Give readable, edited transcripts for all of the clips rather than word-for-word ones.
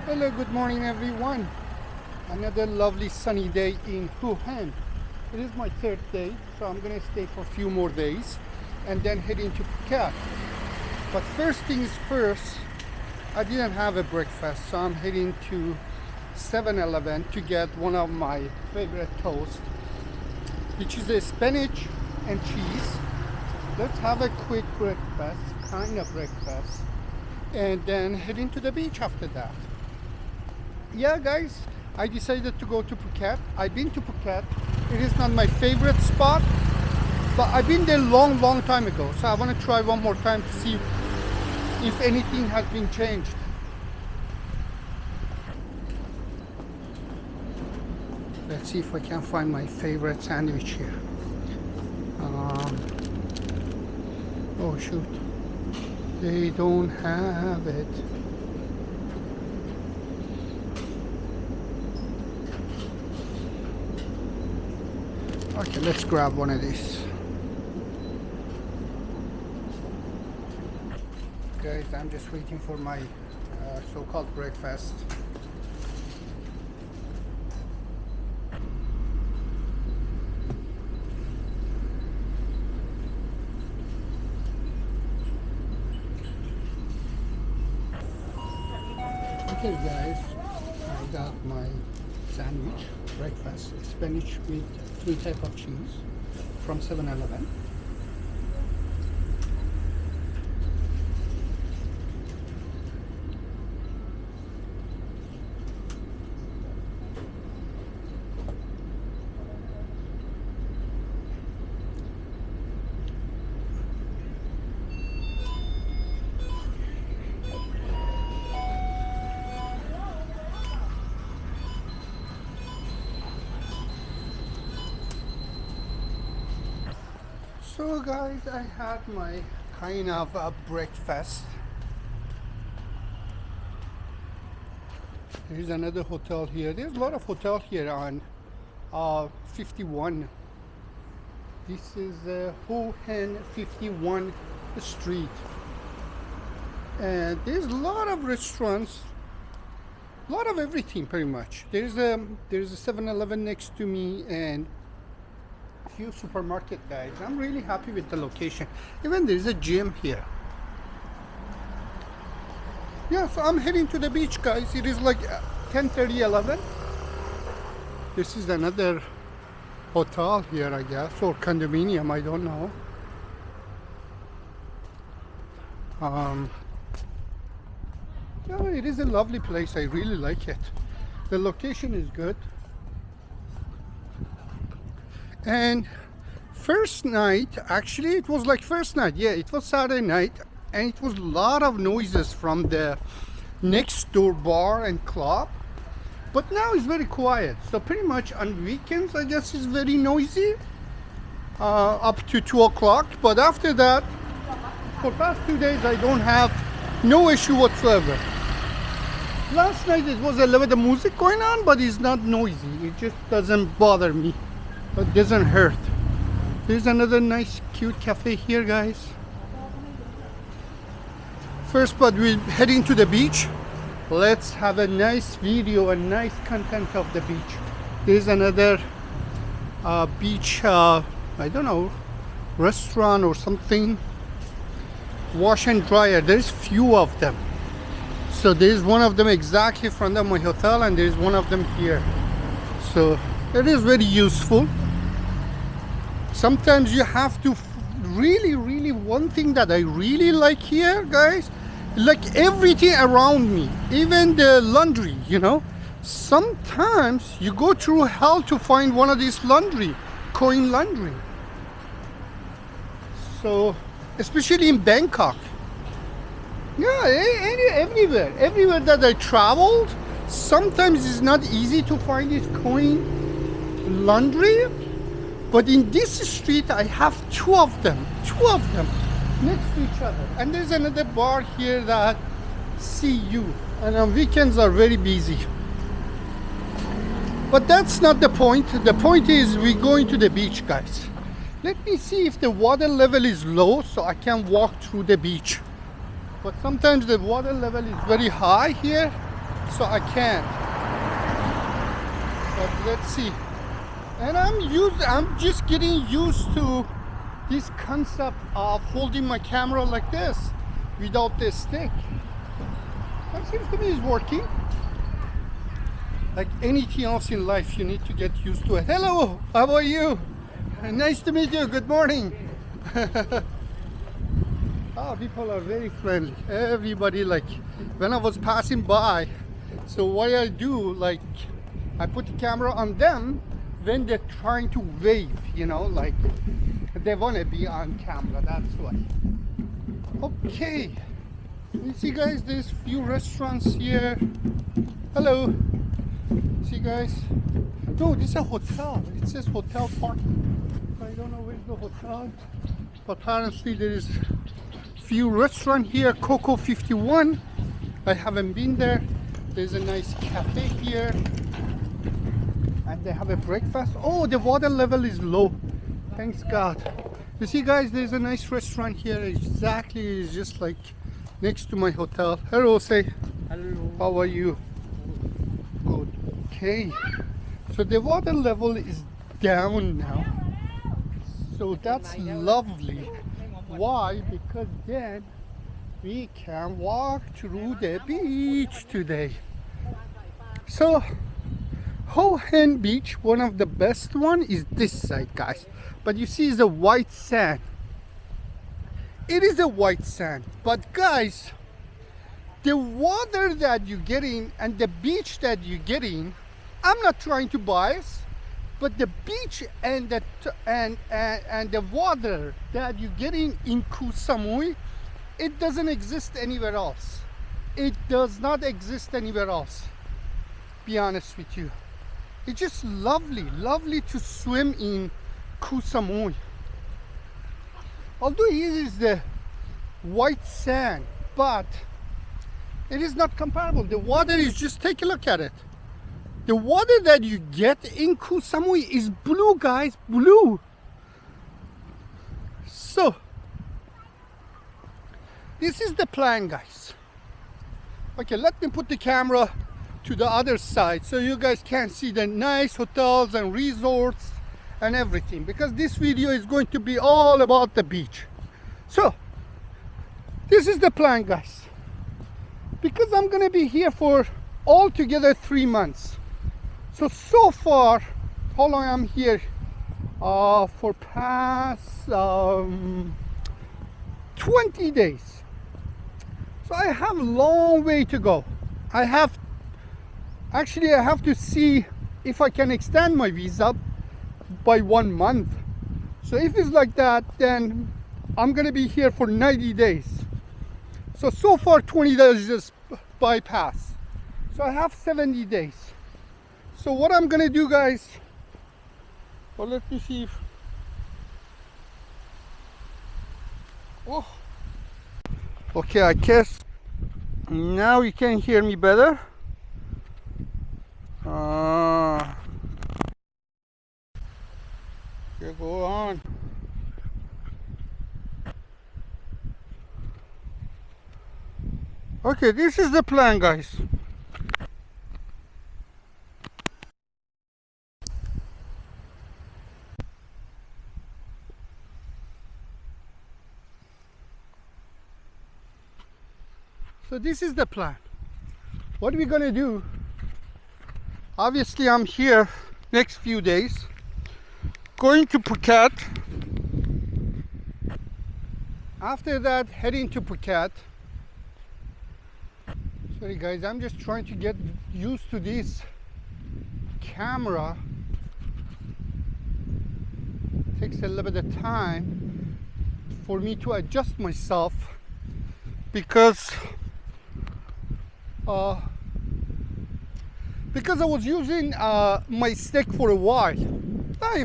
Hello, good morning everyone. Another lovely sunny day in Hua Hin. It is my third day, so I'm gonna stay for a few more days and then head into Phuket. But first things first, I didn't have a breakfast, so I'm heading to 7-Eleven to get one of my favorite toast, which is a spinach and cheese. Let's have a quick breakfast, and then head into the beach after that. Yeah guys, I decided to go to Phuket. I've been to Phuket. It is not my favorite spot, but I've been there long time ago, so I want to try one more time to see if anything has been changed. Let's see if I can find my favorite sandwich here. Oh shoot, they don't have it. Okay, let's grab one of these. Guys, I'm just waiting for my so-called breakfast. Okay guys, I got my sandwich, breakfast, spinach with 3 types of cheese from 7-Eleven. So guys, I had my kind of breakfast. There's another hotel here. There's a lot of hotels here on 51. This is Hua Hin 51 Street. And there's a lot of restaurants, a lot of everything pretty much. There's a 7-Eleven next to me and few supermarket guys. I'm really happy with the location. Even there's a gym here. Yeah, so I'm heading to the beach guys. It is like 10:30, 11. This is another hotel here, I guess, or condominium, I don't know. Yeah, it is a lovely place. I really like it. The location is good. And first night, actually it was like first night, yeah, it was Saturday night, and it was a lot of noises from the next door bar and club, but now it's very quiet. So pretty much on weekends I guess it's very noisy up to 2 o'clock, but after that for past 2 days I don't have no issue whatsoever. Last night it was a little bit of music going on, but it's not noisy. It just doesn't bother me. It doesn't hurt. There's another nice cute cafe here guys. First, but we're heading to the beach. Let's have a nice video and nice content of the beach. There's another beach, I don't know, restaurant or something. Wash and dryer. There's few of them. So there's one of them exactly in front of my hotel, and there's one of them here. So it is very useful. Sometimes you have to really one thing that I really like here guys, like everything around me, even the laundry, you know, sometimes you go through hell to find one of these coin laundry. So especially in Bangkok, yeah, everywhere that I traveled, sometimes it's not easy to find this coin laundry. But in this street, I have two of them next to each other. And there's another bar here that see you. And on weekends are very busy. But that's not the point. The point is we're going to the beach, guys. Let me see if the water level is low so I can walk through the beach. But sometimes the water level is very high here. so I can't. But let's see. And I'm just getting used to this concept of holding my camera like this without this stick. That seems to me is working. Like anything else in life, you need to get used to it. Hello, how are you? Nice to meet you. Good morning. Oh, people are very friendly. Everybody, like when I was passing by, so what I do, like I put the camera on them when they're trying to wave, you know, like they want to be on camera, that's why. Okay, you see guys, there's few restaurants here. Hello. See guys, no, this is a hotel. It says hotel parking. I don't know where's the hotel, but apparently there is few restaurant here. Coco 51, I haven't been there. There's a nice cafe here and they have a breakfast. Oh, the water level is low, thanks God. You see guys, there's a nice restaurant here. Exactly, it's just like next to my hotel. Hello, say hello, how are you? Good. Okay, so the water level is down now, so that's lovely. Why? Because then we can walk through the beach today. So Hua Hin Beach, one of the best one is this side guys, but you see it's a white sand. It is a white sand, but guys, the water that you're getting and the beach that you're getting, I'm not trying to bias, but the beach and the water that you're getting in Koh Samui, it doesn't exist anywhere else. It does not exist anywhere else. Be honest with you, it's just lovely to swim in Koh Samui. Although it is the white sand, but it is not comparable. The water is just, take a look at it. The water that you get in Koh Samui is blue, guys, blue. So, this is the plan, guys. Okay, let me put the camera to the other side so you guys can see the nice hotels and resorts and everything, because this video is going to be all about the beach. So, this is the plan, guys. Because I'm gonna be here for altogether 3 months. So far, how long I'm here? For past 20 days. So I have a long way to go. I have to see if I can extend my visa by 1 month. So if it's like that, then I'm gonna be here for 90 days. So far 20 days just bypass. So I have 70 days. So what I'm gonna do, guys, well, let me see if, oh, okay, I guess now you can hear me better. Okay, go on. Okay, this is the plan, guys. So this is the plan. What are we gonna do? Obviously, I'm here next few days. Going to Phuket. After that, heading to Phuket. Sorry guys, I'm just trying to get used to this camera. It takes a little bit of time for me to adjust myself, because I was using my stick for a while,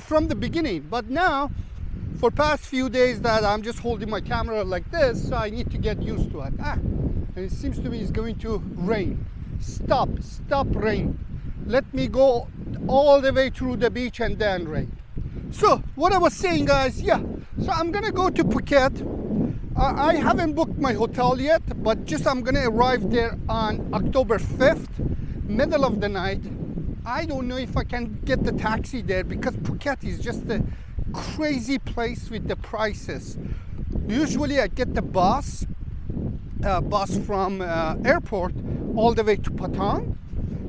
from the beginning, but now for past few days that I'm just holding my camera like this, so I need to get used to it. And it seems to me it's going to rain. Stop rain. Let me go all the way through the beach and then rain. So what I was saying, guys, yeah, so I'm gonna go to Phuket. I haven't booked my hotel yet, but just I'm gonna arrive there on October 5th. middle of the night, I don't know if I can get the taxi there because Phuket is just a crazy place with the prices. Usually I get the bus from airport all the way to Patong.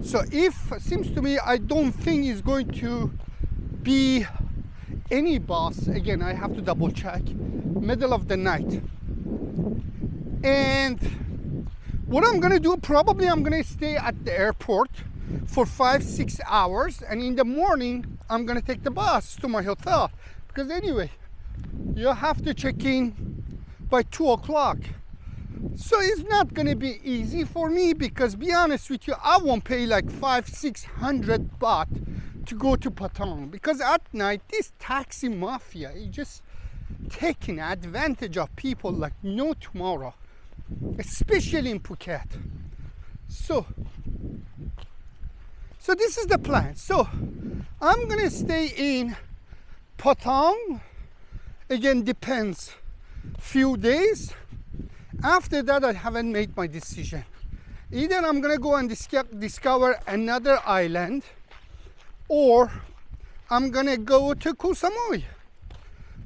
So if seems to me, I don't think it's going to be any bus. Again, I have to double check. Middle of the night. And what I'm gonna do, probably I'm gonna stay at the airport for 5-6 hours, and in the morning I'm gonna take the bus to my hotel, because anyway you have to check in by 2 o'clock. So it's not gonna be easy for me, because be honest with you, I won't pay like 500-600 baht to go to Patong, because at night this taxi mafia is just taking advantage of people like no tomorrow, especially in Phuket. So this is the plan. So I'm gonna stay in Patong, again depends, few days. After that I haven't made my decision. Either I'm gonna go and discover another island, or I'm gonna go to Koh Samui.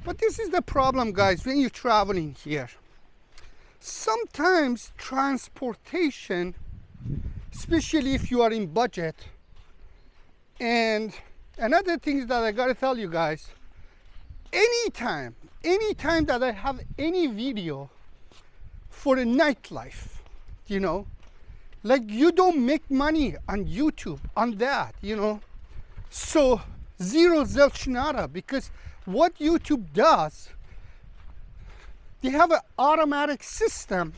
But this is the problem, guys, when you're traveling here. Sometimes transportation, especially if you are in budget, and another thing that I gotta tell you guys, anytime that I have any video for a nightlife, you know, like you don't make money on YouTube on that, you know. So zero zilch nada, because what YouTube does, they have an automatic system.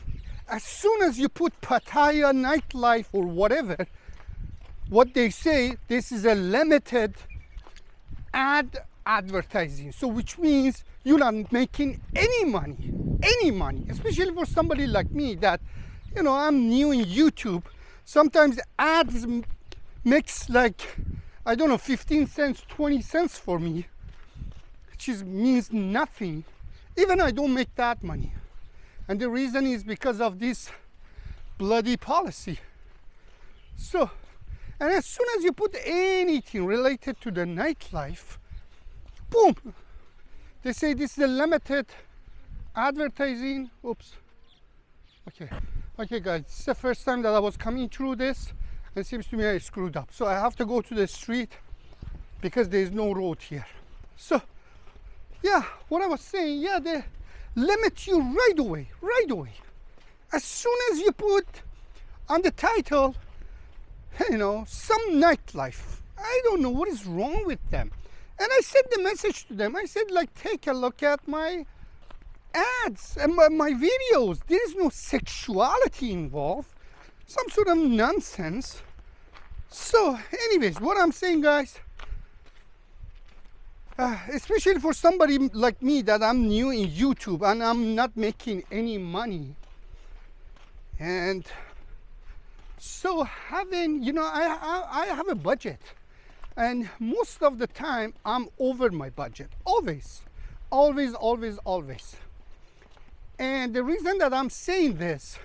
As soon as you put Pattaya nightlife or whatever, what they say, this is a limited advertising. So which means you're not making any money, especially for somebody like me that, you know, I'm new in YouTube. Sometimes ads makes like, I don't know, 15 cents, 20 cents for me, which means nothing. Even I don't make that money. And the reason is because of this bloody policy. So, and as soon as you put anything related to the nightlife, boom, they say this is a limited advertising. Oops. Okay guys, it's the first time that I was coming through this, and it seems to me I screwed up. So I have to go to the street because there is no road here. So yeah, what I was saying, yeah, they limit you right away. As soon as you put on the title, you know, some nightlife. I don't know what is wrong with them. And I sent the message to them. I said, like, take a look at my ads and my videos. There is no sexuality involved. Some sort of nonsense. So anyways, what I'm saying, guys, especially for somebody like me that I'm new in YouTube and I'm not making any money, and so having, you know, I have a budget, and most of the time I'm over my budget, always. And the reason that I'm saying this,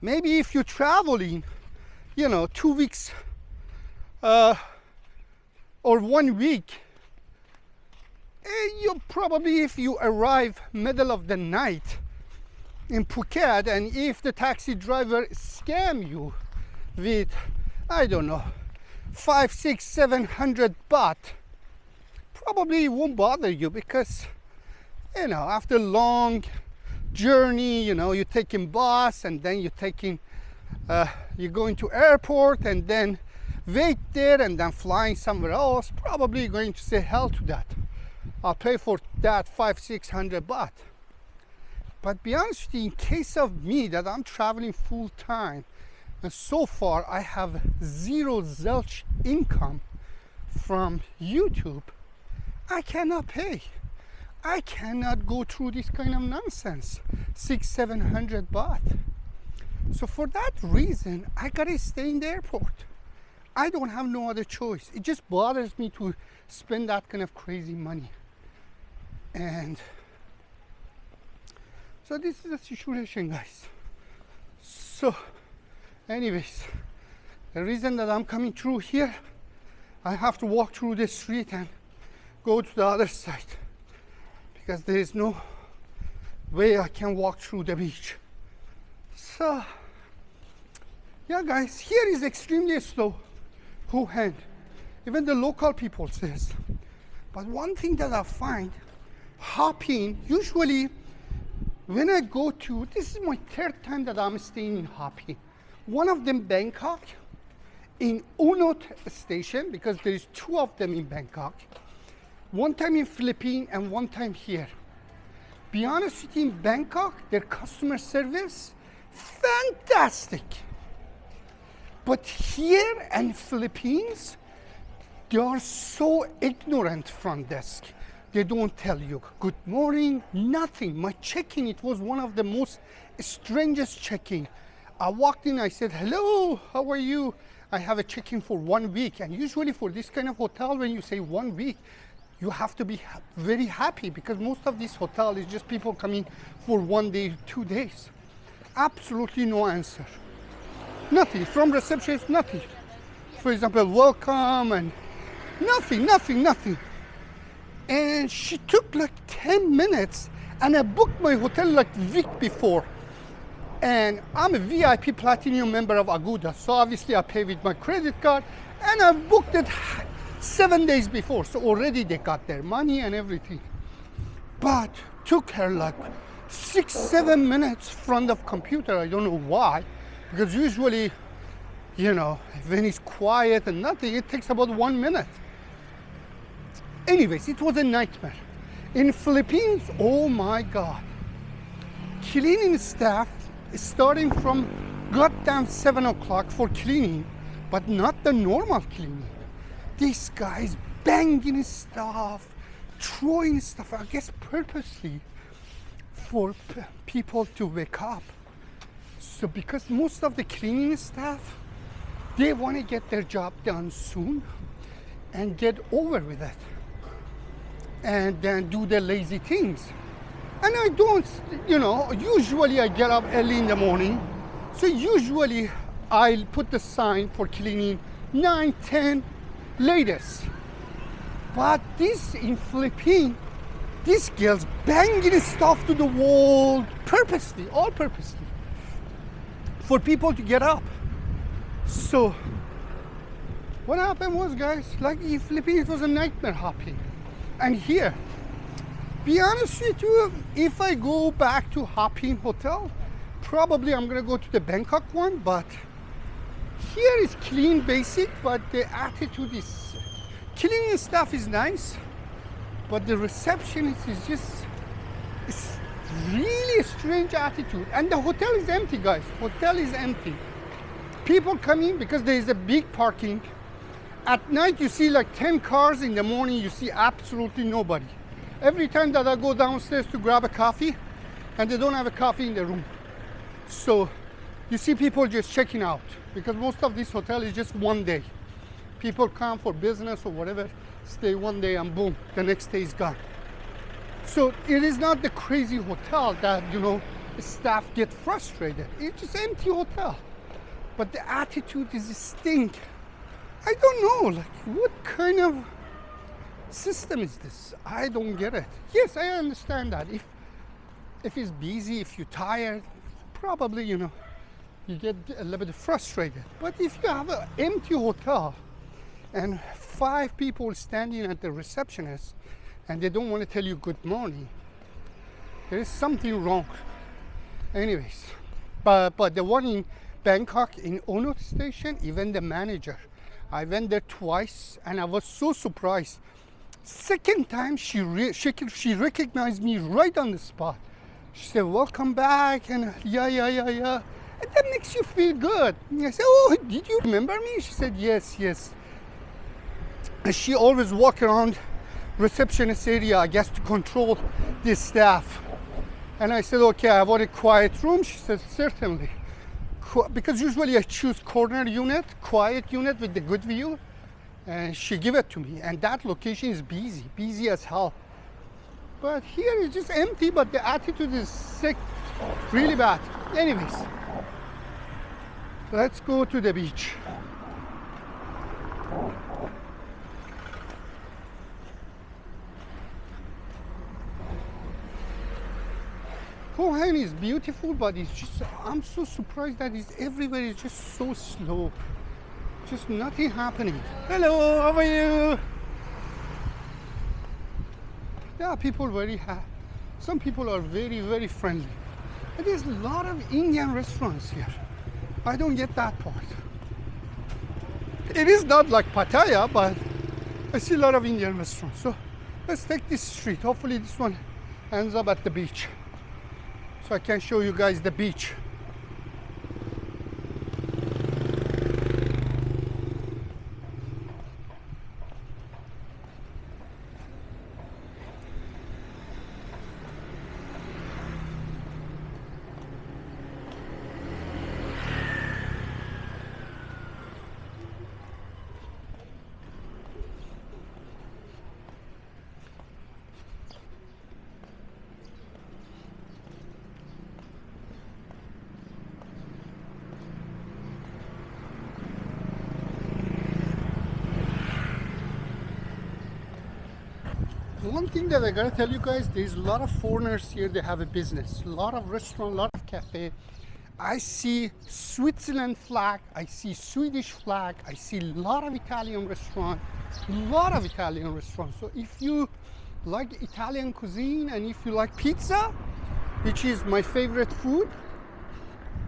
maybe if you're traveling, you know, 2 weeks or 1 week, you probably, if you arrive middle of the night in Phuket, and if the taxi driver scam you with, I don't know, 500, 600, 700 baht, probably it won't bother you, because, you know, after long journey, you know, you're taking bus, and then you're going to airport, and then wait there, and then flying somewhere else. Probably going to say hell to that. I'll pay for that 500-600 baht. But be honest with you, in case of me that I'm traveling full time, and so far I have zero zilch income from YouTube, I cannot pay. I cannot go through this kind of nonsense, 600-700 baht. So for that reason, I gotta stay in the airport. I don't have no other choice. It just bothers me to spend that kind of crazy money. And so this is the situation, guys. So anyways, The reason that I'm coming through here, I have to walk through the street and go to the other side because there is no way I can walk through the beach. So, yeah guys, here is extremely slow, Hua Hin. Even the local people says. But one thing that I find, hopping, usually when I go to, this is my third time that I'm staying in hopping. One of them Bangkok, in Unot station, because there is two of them in Bangkok. One time in Philippines and one time here. Be honest with you, in Bangkok, their customer service, fantastic. But here in Philippines, they are so ignorant front desk. They don't tell you good morning, nothing. My check-in, it was one of the most strangest check-in. I walked in, I said, hello, how are you? I have a check-in for 1 week. And usually for this kind of hotel, when you say 1 week, you have to be very happy because most of this hotel is just people coming for 1 day, 2 days. Absolutely no answer. Nothing, from receptionist, nothing. For example, welcome and nothing. And she took like 10 minutes and I booked my hotel like week before. And I'm a VIP Platinum member of Aguda, so obviously I pay with my credit card and I booked it 7 days before, so already they got their money and everything. But took her like 6-7 minutes front of computer. I don't know why, because usually, you know, when it's quiet and nothing, it takes about 1 minute. Anyways, it was a nightmare. In Philippines, oh my God. Cleaning staff is starting from goddamn 7 o'clock for cleaning, but not the normal cleaning. These guys banging stuff, throwing stuff, I guess purposely for people to wake up. So because most of the cleaning staff, they want to get their job done soon and get over with it and then do the lazy things. And I don't, you know, usually I get up early in the morning, so usually I'll put the sign for cleaning 9, 10 latest. But this in Philippines, these girls banging stuff to the wall purposely, all purposely, for people to get up. So what happened was, guys, like in Philippines, it was a nightmare hopping. And here, be honest with you, if I go back to Hopping Hotel, probably I'm gonna go to the Bangkok one, but here is clean, basic, but the attitude is, cleaning stuff is nice, but the receptionist is just, it's really a strange attitude. And the hotel is empty, guys. Hotel is empty. People come in because there is a big parking. At night you see like 10 cars, in the morning you see absolutely nobody. Every time that I go downstairs to grab a coffee, and they don't have a coffee in the room. So you see people just checking out because most of this hotel is just 1 day. People come for business or whatever, stay 1 day and boom, the next day is gone. So it is not the crazy hotel that, you know, staff get frustrated. It's just empty hotel. But the attitude is stink. I don't know, like what kind of system is this? I don't get it. Yes, I understand that. If it's busy, if you're tired, probably, you know, you get a little bit frustrated. But if you have an empty hotel and 5 people standing at the receptionist and they don't want to tell you good morning, there is something wrong. Anyways, but the one in Bangkok in Onot station, even the manager, I went there twice and I was so surprised. Second time she recognized me right on the spot. She said, welcome back, and yeah. And that makes you feel good. And I said, oh, did you remember me? She said, yes. And she always walk around receptionist area, I guess, to control the staff. And I said, okay, I want a quiet room. She said, certainly. Because usually I choose corner unit, quiet unit with the good view. And she gave it to me. And that location is busy as hell. But here it's just empty, but the attitude is sick, really bad. Anyways, let's go to the beach. Hua Hin is beautiful, but it's just, I'm so surprised that it's everywhere. It's just so slow. Just nothing happening. Hello, how are you? There are people very some people are very, very friendly. And there's a lot of Indian restaurants here. I don't get that part. It is not like Pattaya, but I see a lot of Indian restaurants. So let's take this street. Hopefully this one ends up at the beach, so I can show you guys the beach. One thing that I gotta tell you guys, there's a lot of foreigners here. They have a business, a lot of restaurant, a lot of cafe. I see Switzerland flag, I see Swedish flag, I see a lot of Italian restaurant, So if you like Italian cuisine and if you like pizza, which is my favorite food,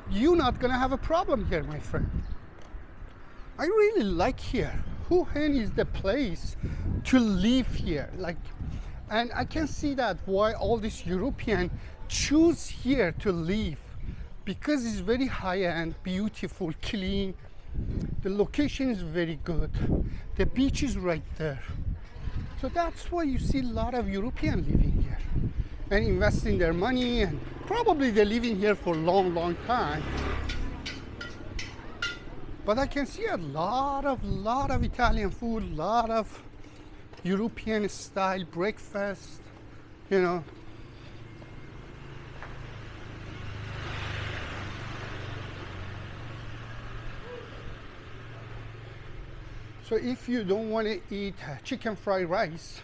you're not gonna have a problem here, my friend. I really like here. Hua Hin is the place to live here. And I can see that why all these Europeans choose here to live, because it's very high-end, beautiful, clean. The location is very good. The beach is right there. So that's why you see a lot of Europeans living here and investing their money, and probably they're living here for a long, long time. But I can see a lot of Italian food, a lot of European style breakfast, you know. So if you don't want to eat chicken fried rice,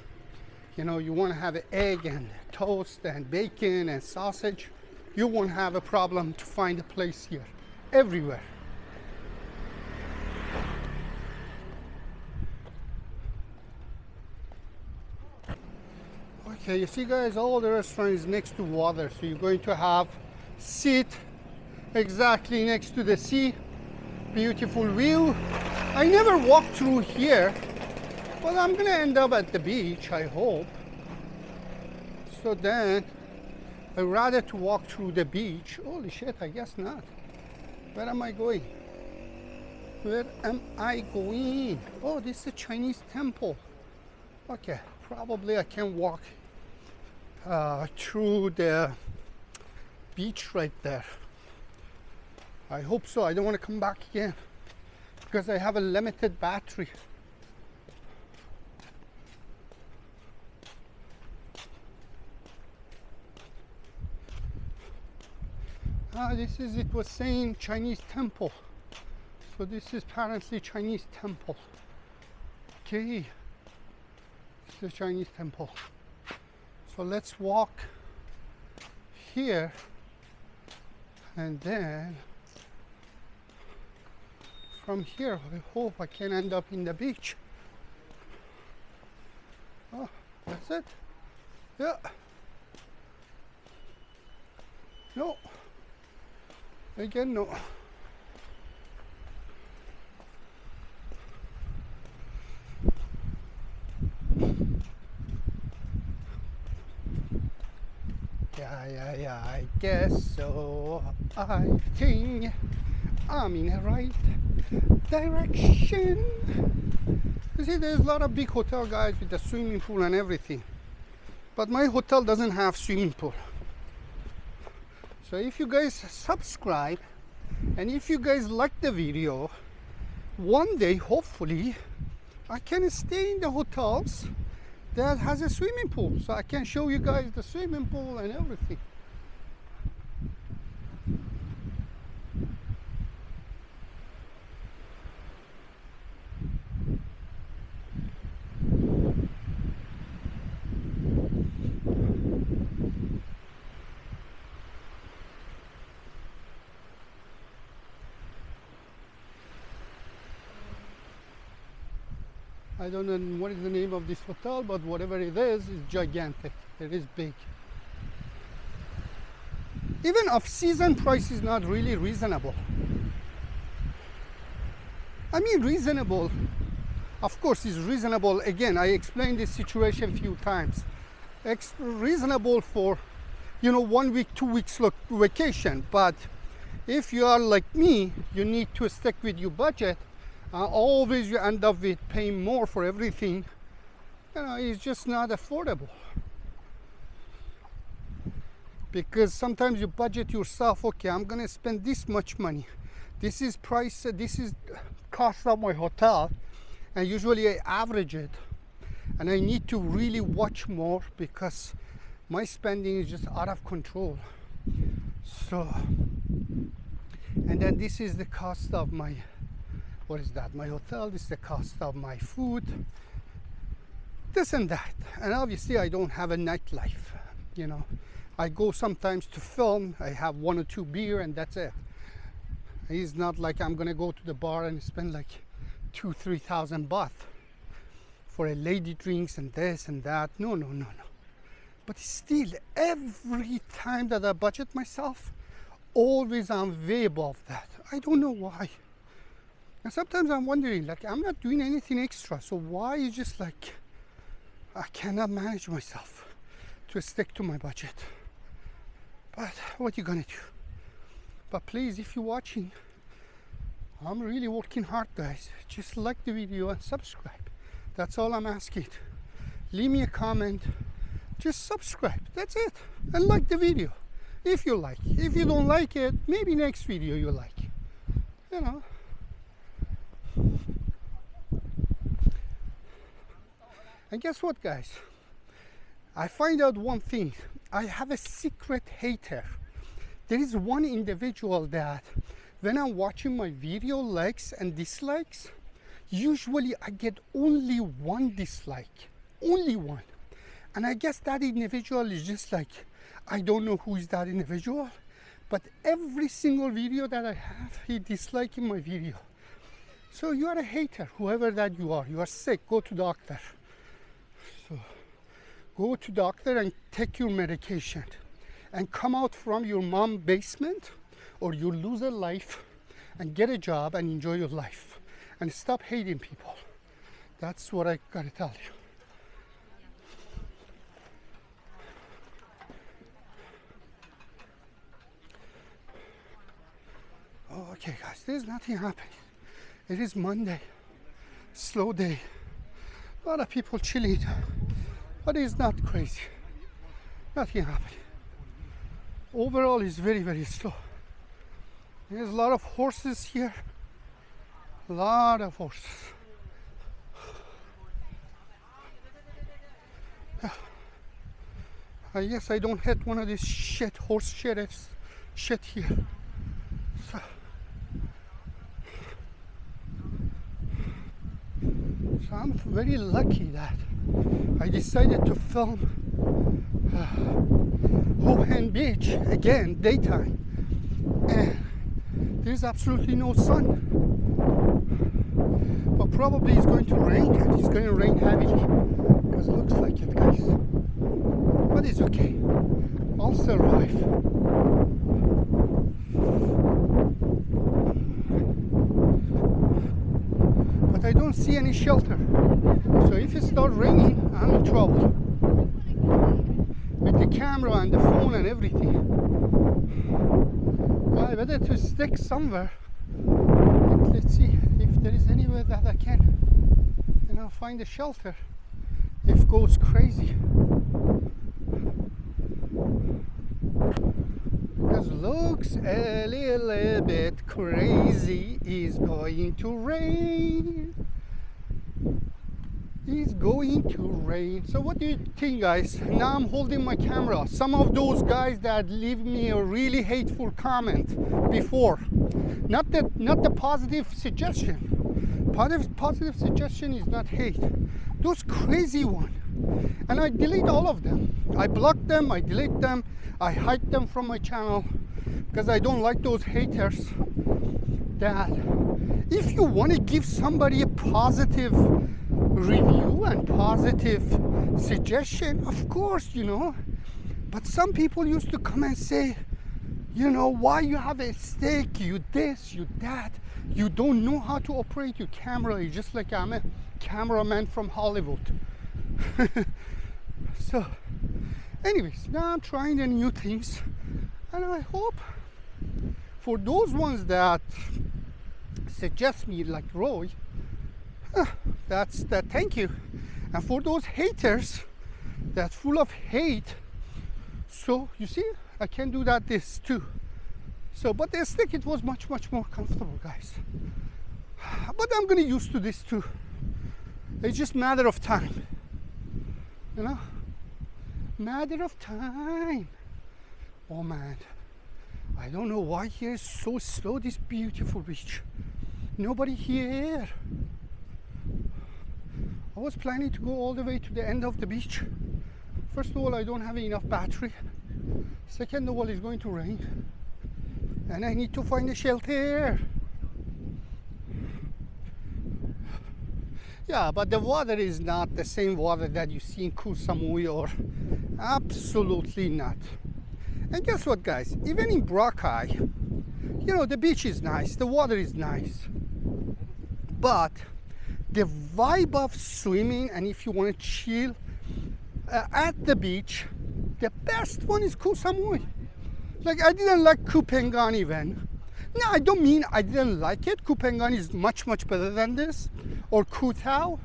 you know, you want to have an egg and toast and bacon and sausage, you won't have a problem to find a place here, everywhere. Okay, you see guys, all the restaurant is next to water, so you're going to have seat exactly next to the sea. Beautiful view. I never walked through here, but I'm gonna end up at the beach, I hope. So then I'd rather to walk through the beach. Holy shit, I guess not. Where am I going? Where am I going? Oh, this is a Chinese temple. Okay, probably I can walk through the beach right there. I hope so. I don't want to come back again because I have a limited battery. This is, it was saying Chinese temple. So this is apparently Chinese temple. Okay. This is Chinese temple. So let's walk here and then from here I hope I can end up in the beach. Oh, that's it. Yeah. No. Again, no. Yeah, I guess so. I think I'm in the right direction. You see, there's a lot of big hotel guys with the swimming pool and everything. But my hotel doesn't have swimming pool. So if you guys subscribe and if you guys like the video, one day hopefully I can stay in the hotels that has a swimming pool, so I can show you guys the swimming pool and everything. I don't know what is the name of this hotel, but whatever it is gigantic. It is big. Even off-season price is not really reasonable. I mean, reasonable, of course, is reasonable. Again, I explained this situation a few times. Reasonable for, 1 week, 2 weeks vacation. But if you are like me, you need to stick with your budget. Always you end up with paying more for everything. It's just not affordable. Because sometimes you budget yourself, okay, I'm gonna spend this much money. This is cost of my hotel, and usually I average it. And I need to really watch more because my spending is just out of control. So, and then this is the cost of my, what is that? My hotel, this is the cost of my food, this and that. And obviously I don't have a nightlife, I go sometimes to film, I have 1 or 2 beer and that's it. It's not like I'm gonna go to the bar and spend like 2,000-3,000 baht for a lady drinks and this and that. No. But still, every time that I budget myself, always I'm way above that. I don't know why. And sometimes I'm wondering, like, I'm not doing anything extra, so why is just like I cannot manage myself to stick to my budget. But what you gonna do? But please, if you're watching, I'm really working hard, guys. Just like the video and subscribe. That's all I'm asking. Leave me a comment. Just subscribe. That's it. And like the video if you like. If you don't like it, maybe next video you like. And guess what, guys? I find out one thing. I have a secret hater. There is one individual that when I'm watching my video, likes and dislikes, usually I get only one dislike. Only one. And I guess that individual is just like, I don't know who is that individual, but every single video that I have, he disliking my video. So you are a hater, whoever that you are. You are sick, go to doctor. So go to doctor and take your medication and come out from your mom basement or your loser life and get a job and enjoy your life and stop hating people. That's what I gotta tell you. Oh, okay, guys, there's nothing happening. It is Monday, slow day. A lot of people chilling, but it's not crazy. Nothing happening. Overall, it's very, very slow. There's a lot of horses here. A lot of horses. I guess I don't hit one of these horse sheriffs here. So I'm very lucky that I decided to film Hua Hin Beach again, daytime, and there's absolutely no sun. But probably it's going to rain, and it's going to rain heavily because it looks like it, guys. But it's okay. I'll survive. But I don't see any shelter. So if it starts raining, I'm in trouble. With the camera and the phone and everything. Well, I better to stick somewhere. Let's see if there is anywhere that I can, find a shelter if it goes crazy. Because looks a little bit crazy. Is going to rain. It's going to rain. So what do you think, guys? Now I'm holding my camera. Some of those guys that leave me a really hateful comment before, not the positive suggestion. Positive suggestion is not hate. Those crazy ones. And I delete all of them. I block them, I delete them, I hide them from my channel because I don't like those haters. That if you want to give somebody a positive review and positive suggestion, of course, you know. But some people used to come and say, you know, why you have a stick, you this, you that, you don't know how to operate your camera. You're just like, I'm a cameraman from Hollywood. So anyways, now I'm trying the new things, and I hope for those ones that suggest me like Roy, that's that, thank you. And for those haters that full of hate, so you see, I can do that this too. So, but the stick, it was much more comfortable, guys. But I'm gonna used to this too. It's just matter of time, you know, matter of time. Oh man, I don't know why here is so slow, this beautiful beach. Nobody here. I was planning to go all the way to the end of the beach. First of all, I don't have enough battery. Second of all, it's going to rain. And I need to find a shelter. Yeah, but the water is not the same water that you see in Koh Samui, or absolutely not. And guess what, guys? Even in Boracay, you know, the beach is nice, the water is nice. But the vibe of swimming, and if you want to chill at the beach, the best one is Koh Samui. Like, I didn't like Koh Phangan even. No, I don't mean I didn't like it. Koh Phangan is much better than this, or Koh Tao.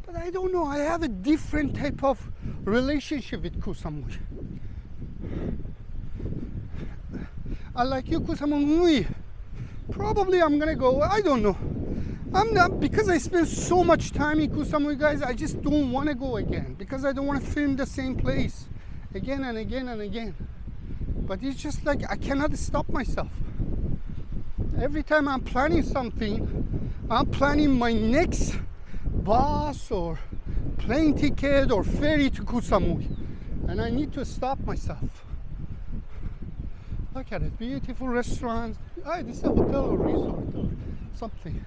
But I don't know, I have a different type of relationship with Koh Samui. I like you, Koh Samui. Probably I'm gonna go, I don't know. I'm not, because I spent so much time in Koh Samui, guys, I just don't want to go again, because I don't want to film the same place again and again and again. But it's just like I cannot stop myself. Every time I'm planning something, I'm planning my next bus or plane ticket or ferry to Koh Samui, and I need to stop myself. Look at it, beautiful restaurants. Ah, this is a hotel or resort or something.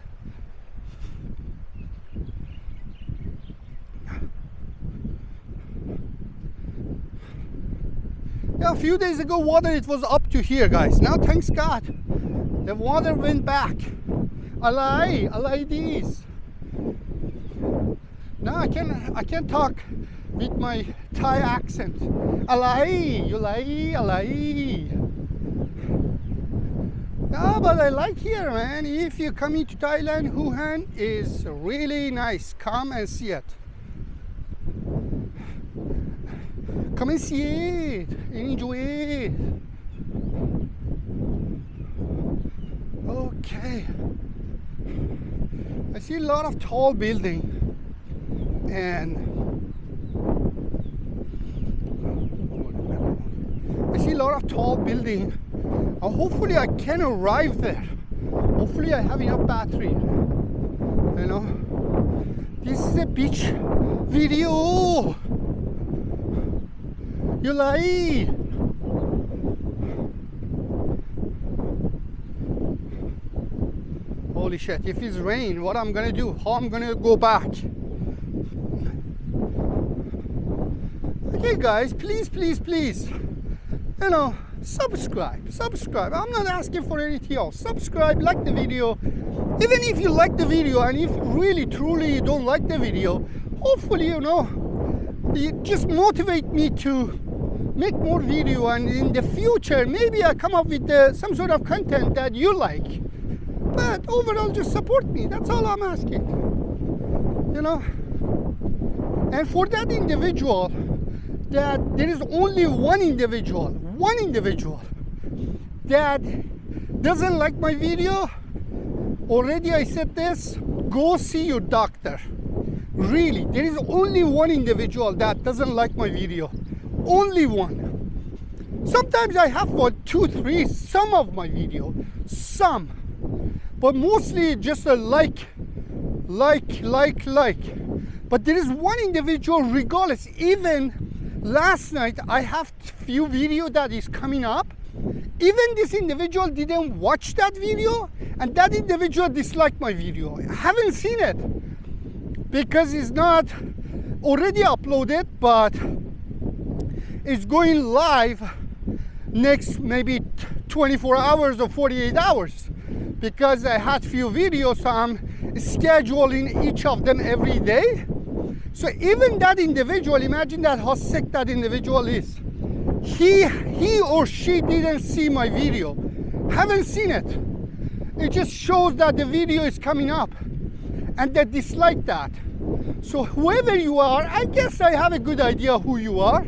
Yeah, a few days ago, water, it was up to here, guys. Now, thanks God, the water went back. Alai this. Now I can talk with my Thai accent. Alai, alai. No, but I like here, man. If you're coming to Thailand, Hua Hin is really nice. Come and see it. Come and see it and enjoy it. Okay. I see a lot of tall building, and hopefully I can arrive there. Hopefully I have enough battery. You know, this is a beach video. You like? Holy shit, if it's rain, what I'm gonna do? How I'm gonna go back? Okay guys, please, you know, subscribe. I'm not asking for anything else. Subscribe, like the video. Even if you like the video, and if really truly you don't like the video, hopefully, you know, you just motivate me to make more video, and in the future maybe I come up with some sort of content that you like. But overall, just support me. That's all I'm asking, you know. And for that individual, that there is only one individual that doesn't like my video, already I said this, go see your doctor. Really, there is only one individual that doesn't like my video. Only one. Sometimes I have 1, 2, 3 some of my video, some, but mostly just a like. But there is one individual, regardless. Even last night I have few video that is coming up. Even this individual didn't watch that video, and that individual disliked my video. I haven't seen it. because it's not already uploaded, but it's going live next maybe 24 hours or 48 hours, because I had few videos, so I'm scheduling each of them every day. So even that individual, imagine that how sick that individual is. He or she didn't see my video, haven't seen it. It just shows that the video is coming up and they dislike that. So whoever you are, I guess I have a good idea who you are.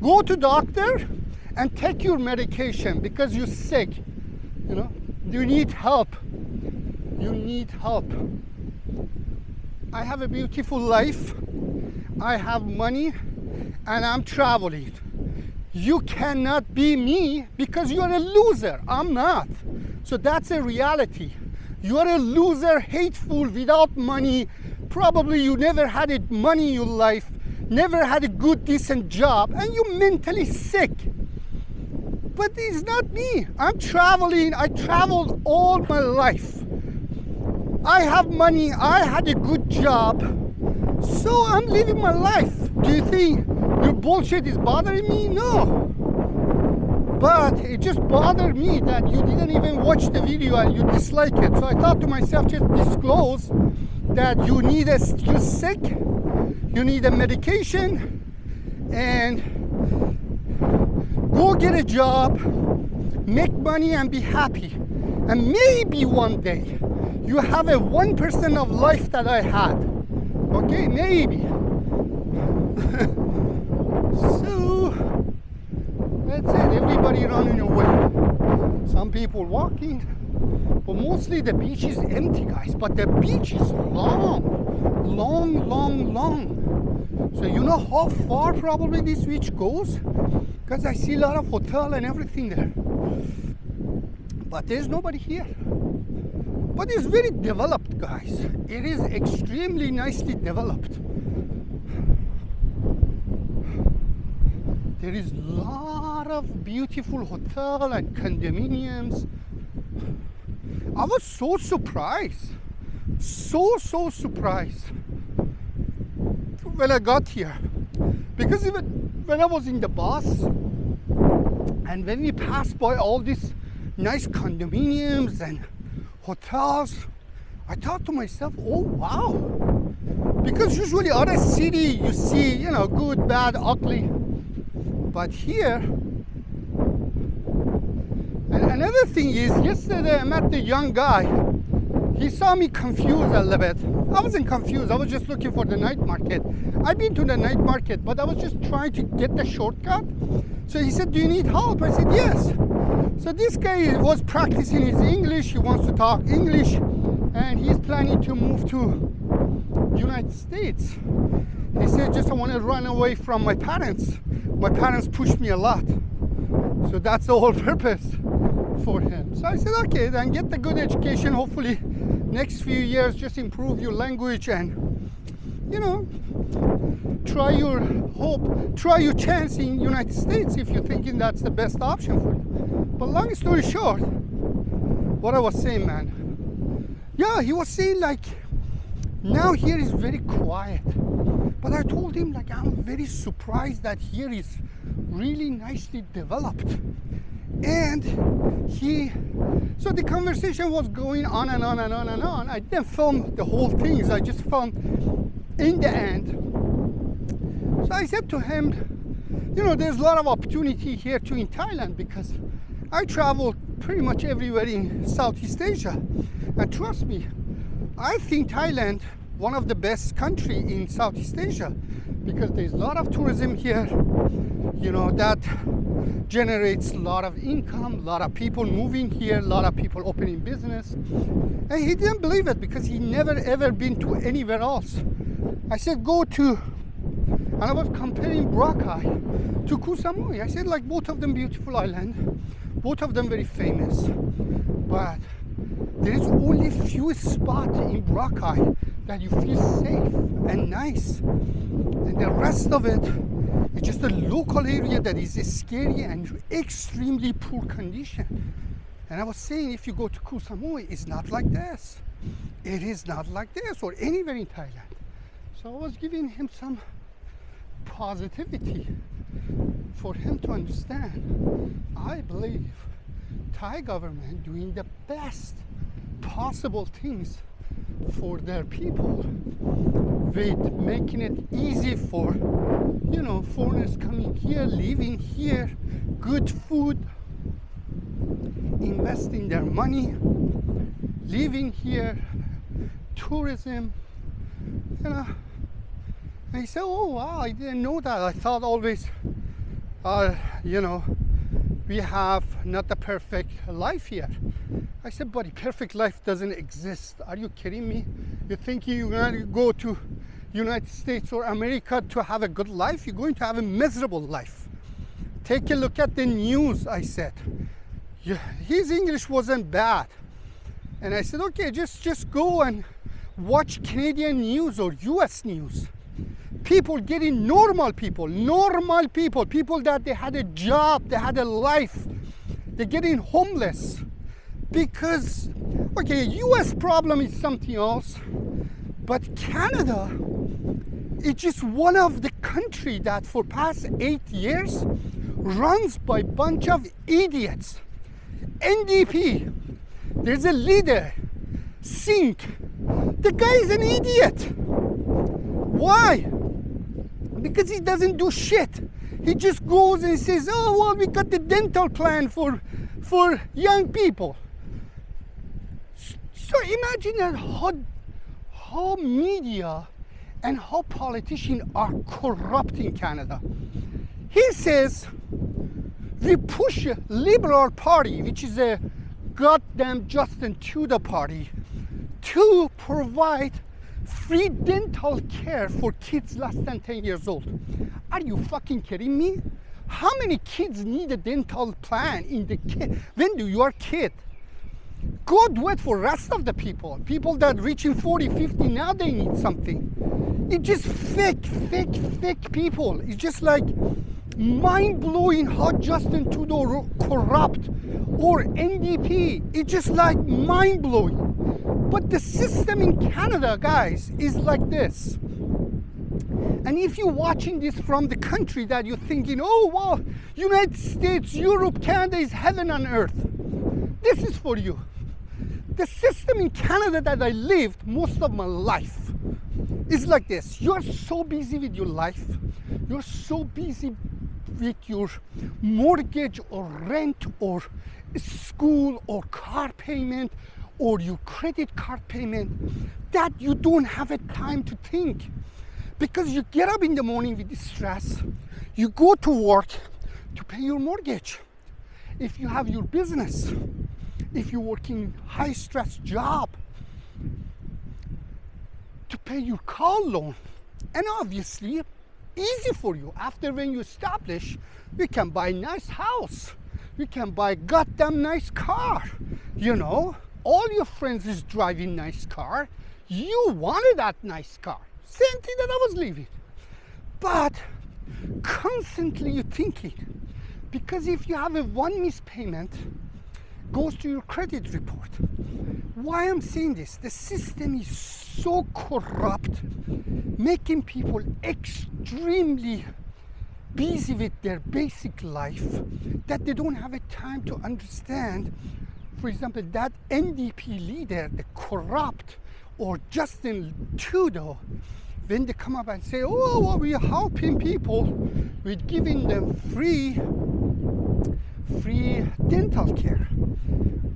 Go to doctor and take your medication because you're sick. You know, you need help. You need help. I have a beautiful life. I have money and I'm traveling. You cannot be me because you're a loser. I'm not. So that's a reality. You're a loser, hateful, without money. Probably you never had a money in your life, never had a good, decent job, and you're mentally sick. But it's not me. I'm traveling. I traveled all my life. I have money. I had a good job. So I'm living my life. Do you think your bullshit is bothering me? No. But it just bothered me that you didn't even watch the video and you dislike it. So I thought to myself, just disclose that you're sick, you need a medication, and go get a job, make money and be happy. And maybe one day you have a 1% of life that I had. Okay, maybe. So that's it. Everybody running away. Some people walking, but mostly the beach is empty, guys. But the beach is long. So you know how far probably this beach goes? Because I see a lot of hotel and everything there. But there's nobody here. But it's very developed, guys. It is extremely nicely developed. There is a lot of beautiful hotel and condominiums. I was so surprised. So surprised when I got here. Because even when I was in the bus and when we passed by all these nice condominiums and hotels, I thought to myself, oh wow. Because usually other city you see, you know, good, bad, ugly. But here, and another thing is, yesterday I met the young guy. He saw me confused a little bit. I wasn't confused, I was just looking for the night market. I've been to the night market, but I was just trying to get the shortcut. So he said, do you need help? I said, yes. So this guy was practicing his English, he wants to talk English, and he's planning to move to United States. He said, just I want to run away from my parents. My parents pushed me a lot. So that's the whole purpose for him. So I said, okay, then get the good education. Hopefully next few years, just improve your language and, you know, try your chance in United States if you're thinking that's the best option for you. But long story short, what I was saying, man, yeah, he was saying like, now here is very quiet. But I told him like, I'm very surprised that here is really nicely developed. And so the conversation was going on and on and on and on. I didn't film the whole things, I just filmed in the end. So I said to him, you know, there's a lot of opportunity here too in Thailand, because I travel pretty much everywhere in Southeast Asia. And trust me, I think Thailand one of the best country in Southeast Asia, because there's a lot of tourism here, you know, that generates a lot of income, a lot of people moving here, a lot of people opening business. And he didn't believe it because he never ever been to anywhere else. I said, go to, and I was comparing Boracay to Koh Samui. I said, like, both of them beautiful island, both of them very famous, but there is only few spots in Boracay that you feel safe and nice, and the rest of it is just a local area that is scary and extremely poor condition. And I was saying, if you go to Koh Samui, it's not like this. It is not like this, or anywhere in Thailand. So I was giving him some positivity for him to understand. I believe Thai government doing the best possible things for their people, with making it easy for, you know, foreigners coming here, living here, good food, investing their money, living here, tourism, you know. And he said, oh wow, I didn't know that. I thought always, you know, we have not the perfect life here. I said, buddy, perfect life doesn't exist. Are you kidding me? You think you're going to go to United States or America to have a good life? You're going to have a miserable life. Take a look at the news, I said. His English wasn't bad. And I said, okay, just go and watch Canadian news or US news. People getting normal people that they had a job, they had a life, they're getting homeless. Because, okay, US problem is something else, but Canada is just one of the country that for past 8 years runs by a bunch of idiots. NDP, there's a leader, Singh. The guy is an idiot. Why? Because he doesn't do shit. He just goes and says, oh, well, we got the dental plan for young people. So imagine that how media and how politicians are corrupting Canada. He says, we push a Liberal Party, which is a goddamn Justin Trudeau party, to provide free dental care for kids less than 10 years old. Are you fucking kidding me? How many kids need a dental plan in the when you are a kid? Go do it for rest of the people. People that reaching 40, 50, now they need something. It's just fake people. It's just like mind-blowing how Justin Trudeau corrupt or NDP. It's just like mind-blowing. But the system in Canada, guys, is like this. And if you're watching this from the country that you're thinking, oh, wow, United States, Europe, Canada is heaven on earth. This is for you. The system in Canada that I lived most of my life is like this. You're so busy with your life. You're so busy with your mortgage or rent or school or car payment or your credit card payment that you don't have a time to think. Because you get up in the morning with stress, you go to work to pay your mortgage. If you have your business, if you're working high stress job, to pay your car loan. And obviously, easy for you. After when you establish, you can buy a nice house. You can buy a goddamn nice car. You know, all your friends is driving nice car. You wanted that nice car. Same thing that I was living. But constantly you're thinking, because if you have a one missed payment, goes to your credit report. Why I'm saying this? The system is so corrupt, making people extremely busy with their basic life that they don't have a time to understand. For example, that NDP leader, the corrupt, or Justin Trudeau, when they come up and say, oh, well, we are helping people with giving them free dental care.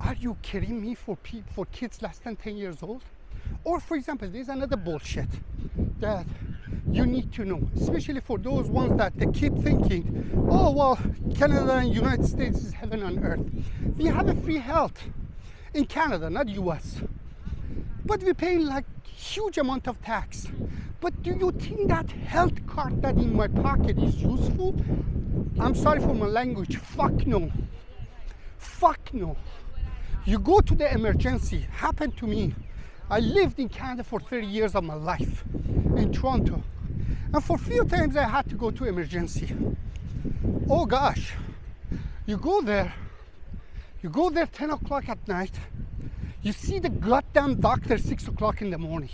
Are you kidding me? For kids less than 10 years old? Or for example, there's another bullshit that you need to know, especially for those ones that they keep thinking, oh, well, Canada and United States is heaven on earth. We have a free health in Canada, not US. But we're paying like huge amount of tax. But do you think that health card that in my pocket is useful? I'm sorry for my language. Fuck no. Fuck no. You go to the emergency. Happened to me. I lived in Canada for 30 years of my life in Toronto. And for a few times I had to go to emergency. Oh gosh. You go there 10 o'clock at night. You see the goddamn doctor 6 o'clock in the morning.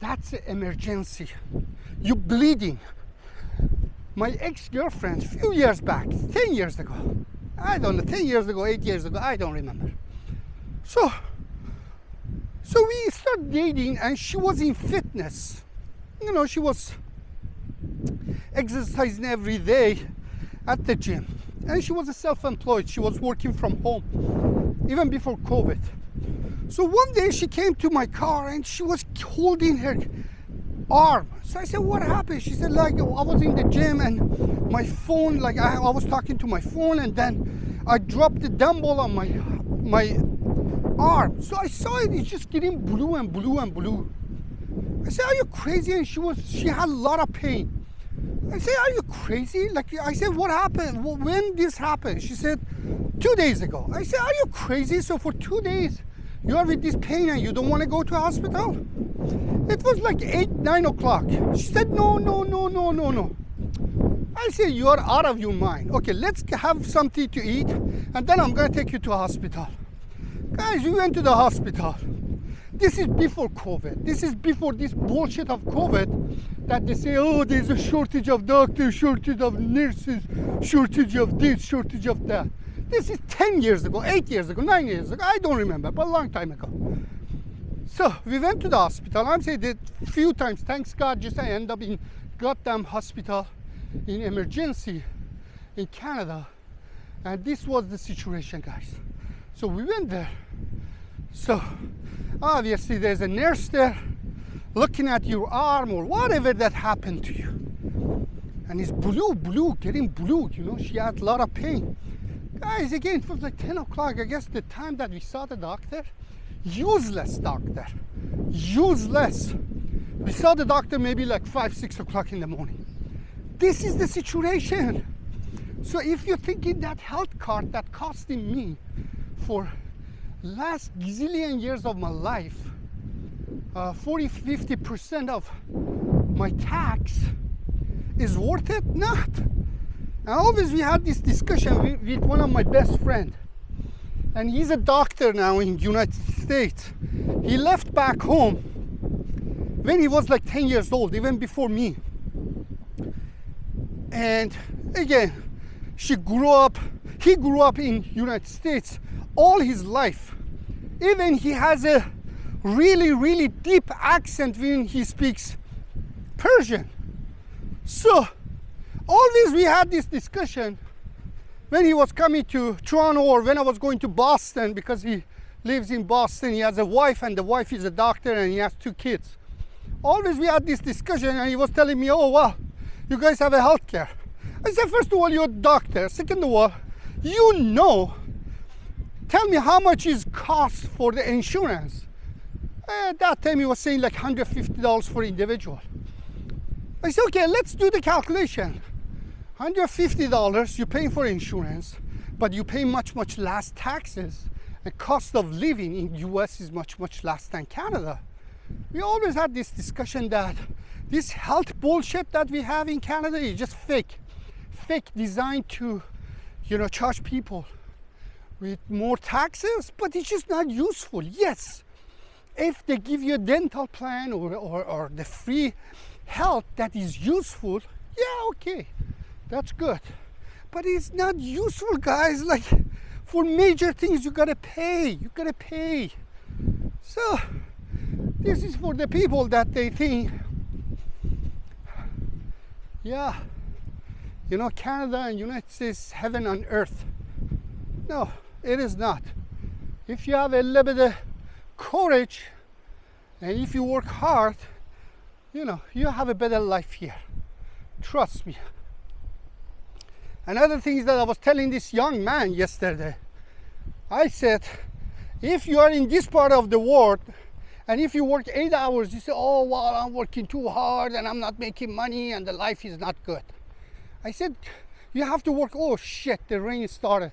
That's an emergency. You're bleeding. My ex-girlfriend, few years back, 10 years ago, I don't know, 10 years ago, 8 years ago, I don't remember. So we started dating, and she was in fitness. You know, she was exercising every day at the gym. And she was a self-employed. She was working from home, even before COVID. So one day she came to my car and she was holding her arm. So I said, what happened? She said, like, I was in the gym and my phone, like I was talking to my phone, and then I dropped the dumbbell on my arm. So I saw it just getting blue and blue and blue. I said, are you crazy? And she had a lot of pain. I said, are you crazy? Like, I said, what happened? When this happened? She said, 2 days ago. I said, are you crazy? So for 2 days, you are with this pain and you don't want to go to hospital? It was like 8, 9 o'clock. She said, no. I said, you are out of your mind. Okay, let's have something to eat, and then I'm going to take you to hospital. Guys, we went to the hospital. This is before COVID. This is before this bullshit of COVID that they say, oh, there's a shortage of doctors, shortage of nurses, shortage of this, shortage of that. This is 10 years ago, 8 years ago, 9 years ago. I don't remember, but a long time ago. So we went to the hospital. I'm saying that a few times, thanks God, just I end up in goddamn hospital in emergency in Canada. And this was the situation, guys. So we went there. So obviously there's a nurse there looking at your arm or whatever that happened to you. And it's blue, getting blue, you know, she had a lot of pain. Guys, again, it was like 10 o'clock. I guess the time that we saw the doctor, useless doctor, useless. We saw the doctor maybe like 5, 6 o'clock in the morning. This is the situation. So if you're thinking that health card that costing me for last gazillion years of my life, 40-50% of my tax is worth it? Not. And always we had this discussion with one of my best friends, and he's a doctor now in the United States. He left back home when he was like 10 years old, even before me. And again, he grew up in United States all his life. Even he has a really deep accent when he speaks Persian. So always we had this discussion when he was coming to Toronto, or when I was going to Boston, because he lives in Boston. He has a wife, and the wife is a doctor, and he has 2 kids. Always we had this discussion, and he was telling me, oh wow, you guys have a health care. I said, first of all, you're a doctor. Second of all, you know, tell me how much is cost for the insurance. At that time he was saying like $150 for individual. I said, okay, let's do the calculation. $150 you're paying for insurance, but you pay much less taxes. The cost of living in US is much less than Canada. We always had this discussion that this health bullshit that we have in Canada is just fake designed to, you know, charge people with more taxes, but it's just not useful. Yes, if they give you a dental plan or the free health that is useful, yeah, okay, that's good. But it's not useful, guys. Like, for major things you gotta pay. So this is for the people that they think, yeah, you know, Canada and United States, heaven on earth. No, it is not. If you have a little bit of courage, and if you work hard, you know, you have a better life here. Trust me. Another thing is that I was telling this young man yesterday. I said, if you are in this part of the world, and if you work 8 hours, you say, oh, well, I'm working too hard and I'm not making money and the life is not good. I said, you have to work. Oh shit, the rain started.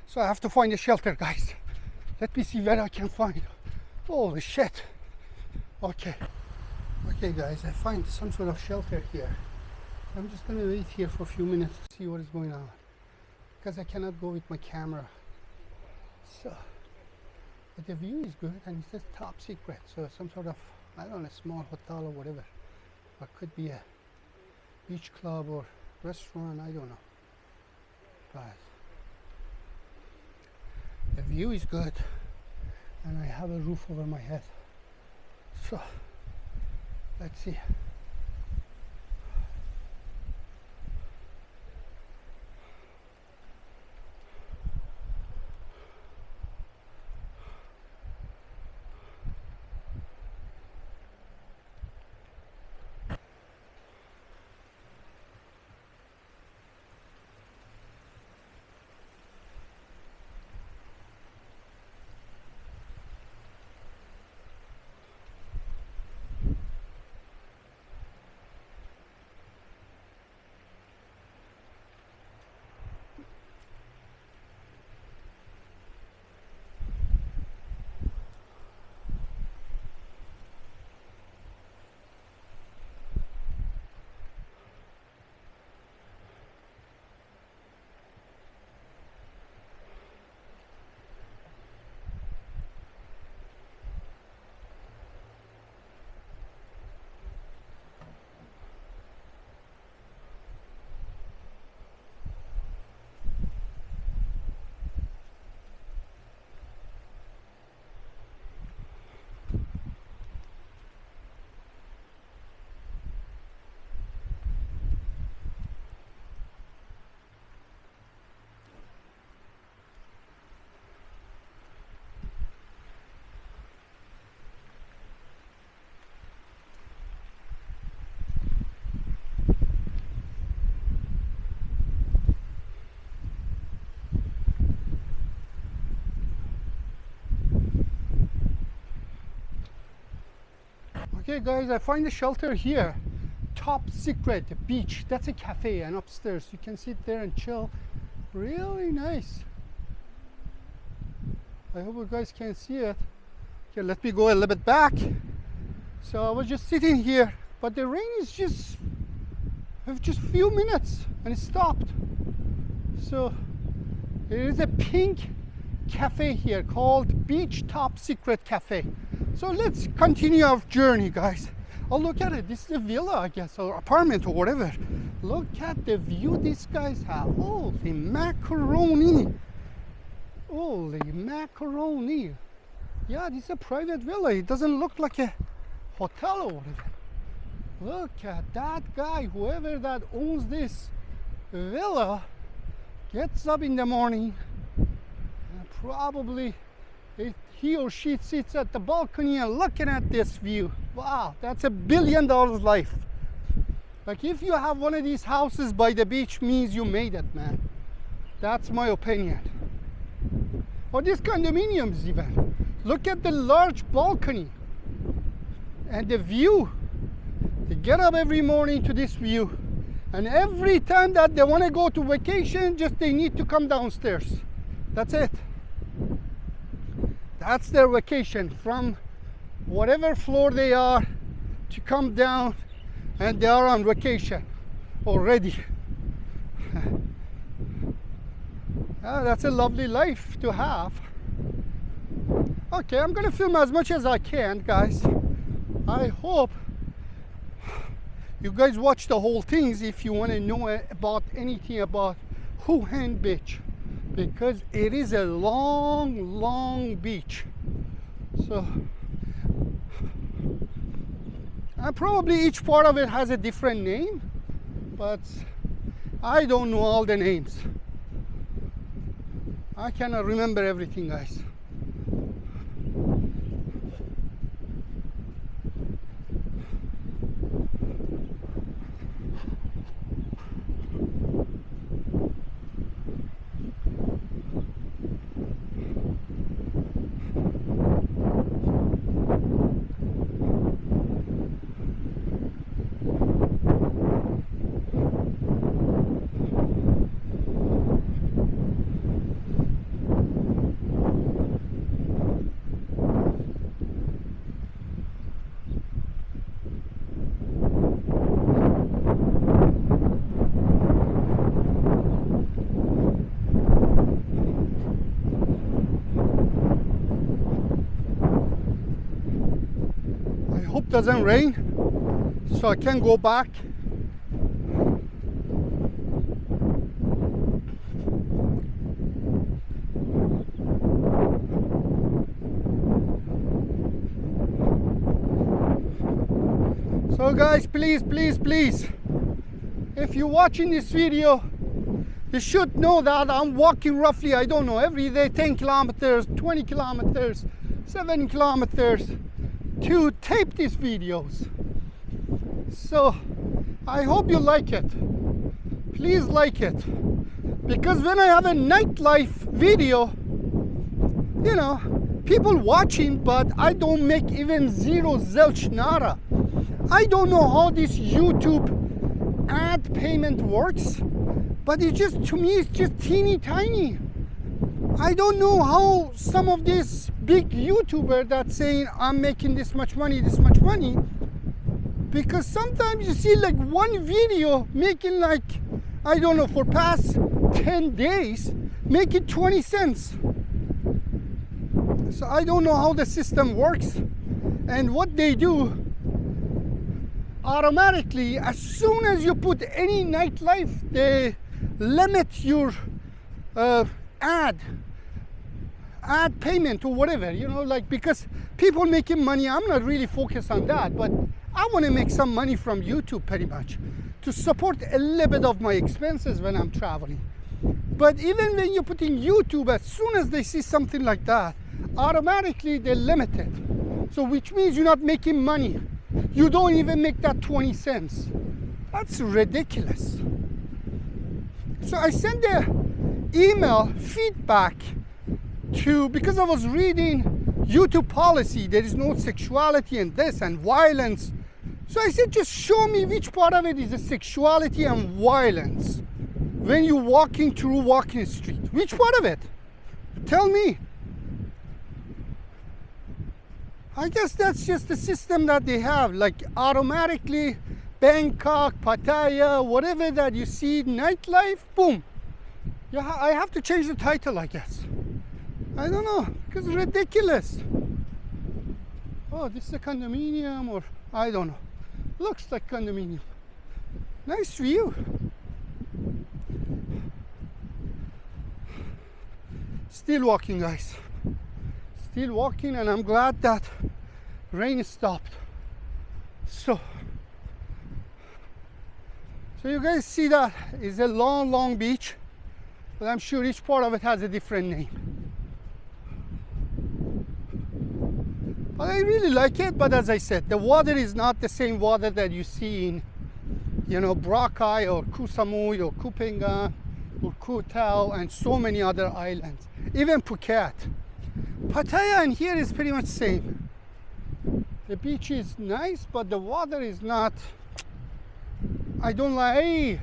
So I have to find a shelter, guys. Let me see where I can find. Holy shit. Okay, guys, I find some sort of shelter here. I'm just gonna wait here for a few minutes to see what is going on, because I cannot go with my camera. So, but the view is good, and it says top secret. So some sort of, I don't know, a small hotel or whatever. Or could be a beach club or restaurant, I don't know. But the view is good and I have a roof over my head. So let's see. Okay guys, I find a shelter here. Top Secret Beach. That's a cafe, and upstairs you can sit there and chill. Really nice. I hope you guys can see it. Okay, let me go a little bit back. So I was just sitting here, but the rain is just few minutes and it stopped. So there is a pink cafe here called Beach Top Secret Cafe. So let's continue our journey, guys. Oh, look at it. This is a villa, I guess, or apartment or whatever. Look at the view these guys have. Holy macaroni. Holy macaroni. Yeah, this is a private villa. It doesn't look like a hotel or whatever. Look at that guy, whoever that owns this villa, gets up in the morning and probably he or she sits at the balcony and looking at this view. Wow, that's $1 billion life. Like, if you have one of these houses by the beach, means you made it, man. That's my opinion. Or these condominiums even. Look at the large balcony and the view. They get up every morning to this view, and every time that they want to go to vacation, just they need to come downstairs. That's it. That's their vacation, from whatever floor they are to come down, and they are on vacation already. That's a lovely life to have. Okay, I'm gonna film as much as I can, guys. I hope you guys watch the whole things if you want to know about anything about Hua Hin Beach, because it is a long beach. So probably each part of it has a different name, but I don't know all the names. I cannot remember everything, guys. doesn't rain, so I can go back. So guys, please, if you're watching this video, you should know that I'm walking roughly, I don't know, every day 10 kilometers, 20 kilometers, 7 kilometers to tape these videos. So I hope you like it. Please like it. Because when I have a nightlife video, you know, people watching, but I don't make even zero zilch nada. I don't know how this YouTube ad payment works, but it just, to me, it's just teeny tiny. I don't know how some of these big YouTubers that's saying I'm making this much money, because sometimes you see like one video making like, I don't know, for past 10 days, making 20 cents. So I don't know how the system works, and what they do, automatically, as soon as you put any nightlife, they limit your ad payment or whatever, you know, like, because people making money, I'm not really focused on that, but I want to make some money from YouTube pretty much to support a little bit of my expenses when I'm traveling. But even when you put in YouTube, as soon as they see something like that, automatically they limit it. So which means you're not making money. You don't even make that 20 cents. That's ridiculous. So I sent the email feedback to, because I was reading YouTube policy, there is no sexuality and this and violence. So I said, just show me which part of it is the sexuality and violence when you're walking through walking street. Which part of it? Tell me. I guess that's just the system that they have, like automatically Bangkok, Pattaya, whatever that you see, nightlife, boom. Yeah, I have to change the title, I guess. I don't know, because it's ridiculous. Oh, this is a condominium, or I don't know. Looks like condominium. Nice view. Still walking, guys. Still walking, and I'm glad that rain stopped. So you guys see that is a long beach, but I'm sure each part of it has a different name. But I really like it, but as I said, the water is not the same water that you see in, you know, Boracay or Koh Samui or Koh Phangan or Koh Tao and so many other islands. Even Phuket. Pattaya and here is pretty much the same. The beach is nice, but the water is not, I don't like,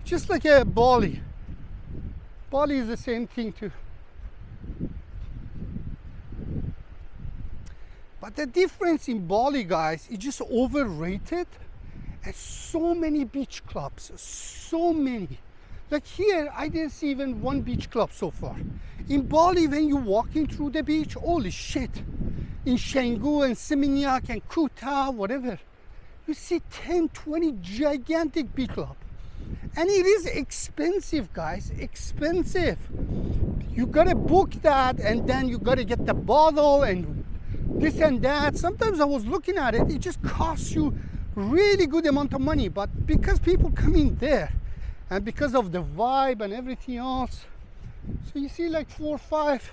just like a Bali. Bali is the same thing too. But the difference in Bali, guys, is just overrated. And so many beach clubs, so many. Like here, I didn't see even one beach club so far. In Bali, when you're walking through the beach, holy shit. In Canggu and Seminyak and Koh Tao, whatever, you see 10, 20 gigantic beach club. And it is expensive, guys, expensive. You gotta book that, and then you gotta get the bottle and this and that. Sometimes I was looking at it, it just costs you really good amount of money. But because people come in there, and because of the vibe and everything else, so you see like 4 or 5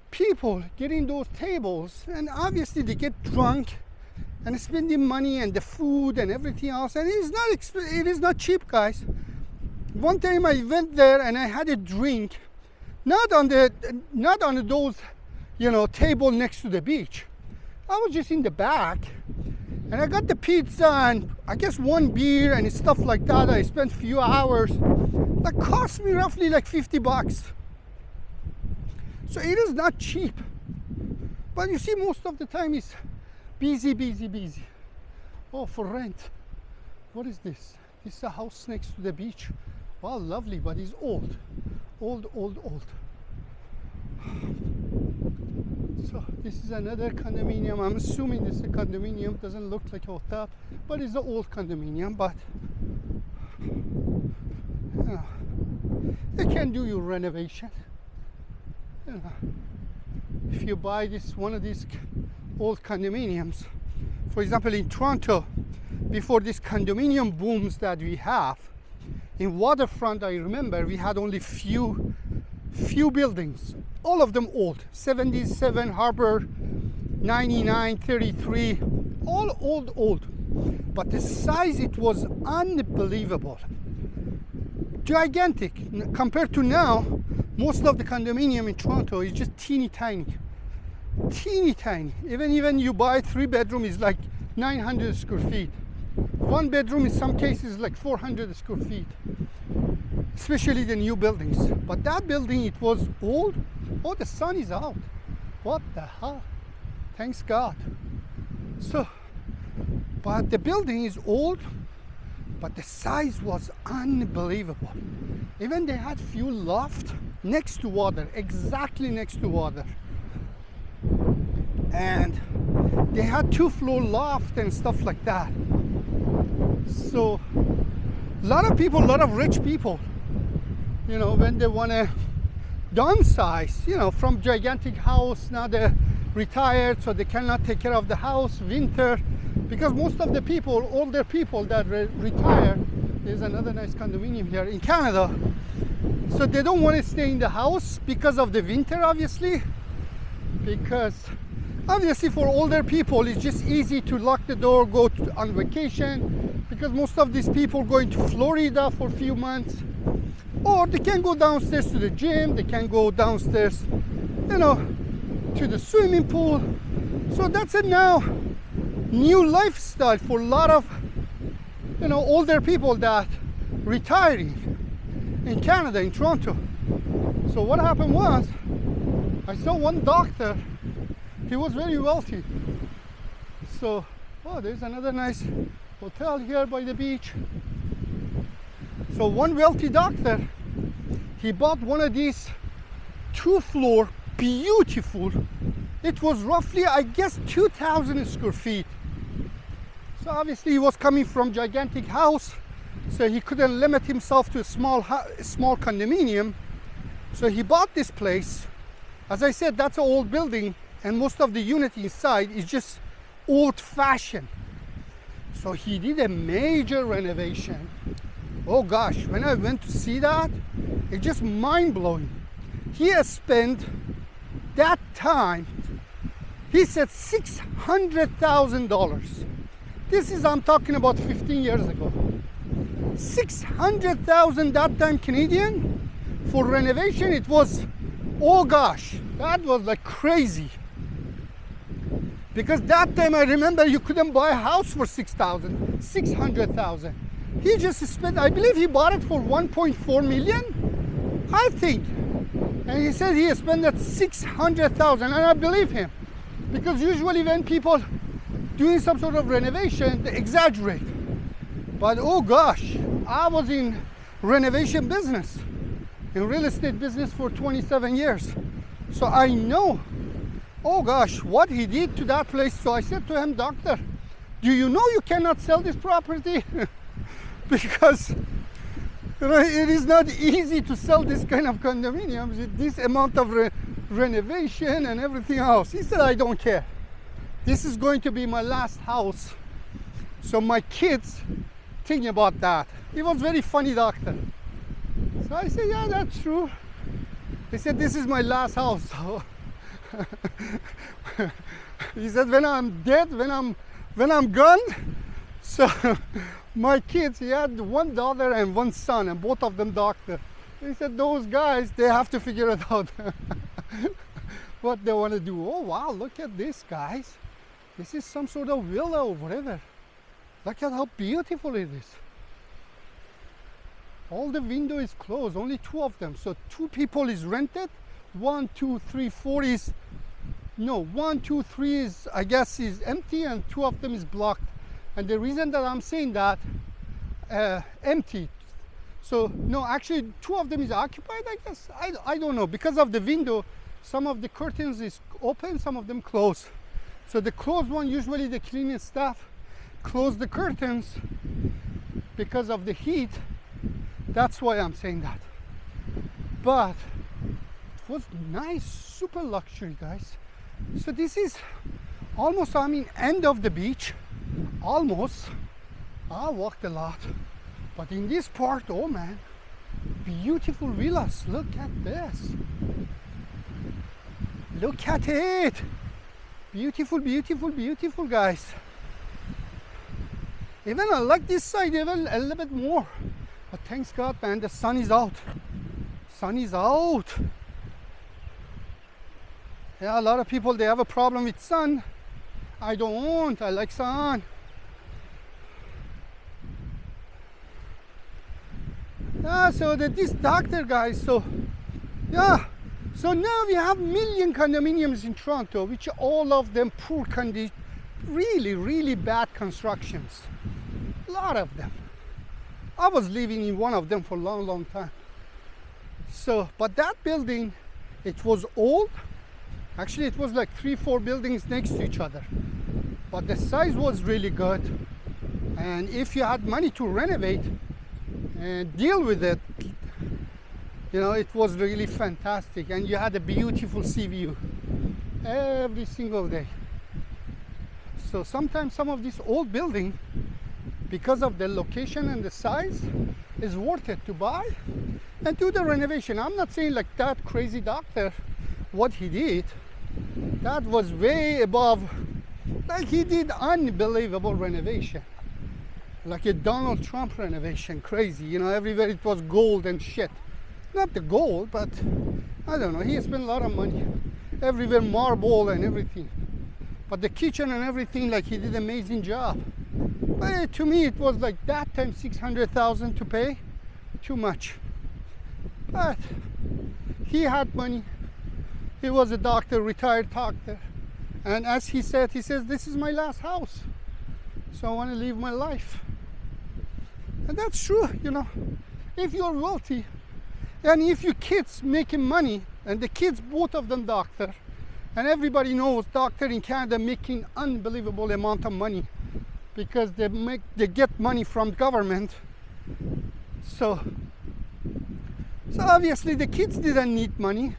people getting those tables, and obviously they get drunk and spending money and the food and everything else, and it is not cheap, guys. One time I went there and I had a drink, not on those, you know, table next to the beach. I was just in the back, and I got the pizza and I guess one beer and stuff like that. I spent a few hours. That cost me roughly like $50. So it is not cheap. But you see, most of the time it's busy. Oh, for rent. What is this? This is a house next to the beach. Wow, lovely, but it's old. Old. So So this is another condominium. I'm assuming this is a condominium. Doesn't look like a hotel, but it's an old condominium. But you know, they can do your renovation. You know, if you buy one of these old condominiums, for example, in Toronto, before this condominium booms that we have, in waterfront, I remember we had only few buildings, all of them old, 77 Harbor, 99, 33, all old. But the size, it was unbelievable. Gigantic. Compared to now, most of the condominium in Toronto is just teeny tiny. Even you buy 3-bedroom is like 900 square feet. 1 bedroom in some cases like 400 square feet, especially the new buildings. But that building, it was old. Oh, the sun is out. What the hell? Thanks God. So, but the building is old, but the size was unbelievable. Even they had few loft next to water, exactly next to water. And they had 2-floor loft and stuff like that. So a lot of rich people, you know, when they want to downsize, you know, from gigantic house, now they're retired, so they cannot take care of the house winter, because most of the people, older people that retire, there's another nice condominium here in Canada, so they don't want to stay in the house because of the winter, obviously, because obviously for older people it's just easy to lock the door, go on vacation, because most of these people going to Florida for a few months, or they can go downstairs to the gym, they can go downstairs, you know, to the swimming pool. So that's a now new lifestyle for a lot of, you know, older people that retiring in Canada, in Toronto. So what happened was, I saw one doctor, he was very wealthy. So, oh, there's another nice hotel here by the beach. So one wealthy doctor, he bought one of these 2-floor, beautiful, it was roughly, I guess, 2,000 square feet. So obviously he was coming from gigantic house, so he couldn't limit himself to a small condominium. So he bought this place. As I said, that's an old building, and most of the unit inside is just old-fashioned. So he did a major renovation. Oh gosh, when I went to see that, it's just mind-blowing. He has spent that time, he said $600,000. This is, I'm talking about 15 years ago. 600,000 that time Canadian for renovation. It was, oh gosh, that was like crazy. Because that time I remember you couldn't buy a house for 600,000. He just spent, I believe he bought it for 1.4 million, I think. And he said he spent that 600,000, and I believe him. Because usually when people doing some sort of renovation, they exaggerate. But oh gosh, I was in renovation business, in real estate business for 27 years. So I know, oh gosh, what he did to that place. So I said to him, doctor, do you know you cannot sell this property? Because you know, it is not easy to sell this kind of condominiums with this amount of renovation and everything else. He said, I don't care. This is going to be my last house. So my kids thinking about that. He was very funny doctor. So I said, yeah, that's true. He said, this is my last house. So he said, when I'm dead, when I'm gone. So my kids, he had one daughter and one son, and both of them doctor. He said, those guys, they have to figure it out what they want to do. Oh wow, look at this, guys. This is some sort of villa or whatever. Look at how beautiful it is. All the window is closed, only 2 of them. So 2 people is rented. 1, 2, 3, 4 is, no, 1, 2, 3 is, I guess, is empty, and 2 of them is blocked. And the reason that I'm saying that, empty. So no, actually 2 of them is occupied, I guess. I don't know, because of the window, some of the curtains is open, some of them close. So the closed one, usually the cleaning staff close the curtains because of the heat. That's why I'm saying that. But it was nice, super luxury, guys. So this is almost, I mean, end of the beach. Almost. I walked a lot. But in this part, oh man, beautiful villas. Look at this. Look at it. Beautiful, beautiful, beautiful, guys. Even I like this side even a little bit more. But thanks God, man, the sun is out. Sun is out. Yeah, a lot of people, they have a problem with sun. I don't. I like sun. Yeah, so this doctor, guys, so yeah. So now we have million condominiums in Toronto, which all of them poor condition, really bad constructions. A lot of them. I was living in one of them for a long time. So, but that building, it was old. Actually, it was like 3-4 buildings next to each other. But the size was really good. And if you had money to renovate and deal with it, you know, it was really fantastic. And you had a beautiful sea view every single day. So sometimes some of this old building, because of the location and the size, is worth it to buy and do the renovation. I'm not saying like that crazy doctor, what he did, that was way above, like he did unbelievable renovation. Like a Donald Trump renovation, crazy, you know, everywhere it was gold and shit. Not the gold, but I don't know, he spent a lot of money. Everywhere marble and everything. But the kitchen and everything, like he did an amazing job. But to me, it was like that time 600,000 to pay, too much. But he had money. He was a doctor, retired doctor. And as he said, he says, this is my last house. So I want to live my life. And that's true, you know. If you're wealthy, and if your kids making money, and the kids, both of them doctor, and everybody knows doctor in Canada making unbelievable amount of money because they get money from government. So obviously the kids didn't need money.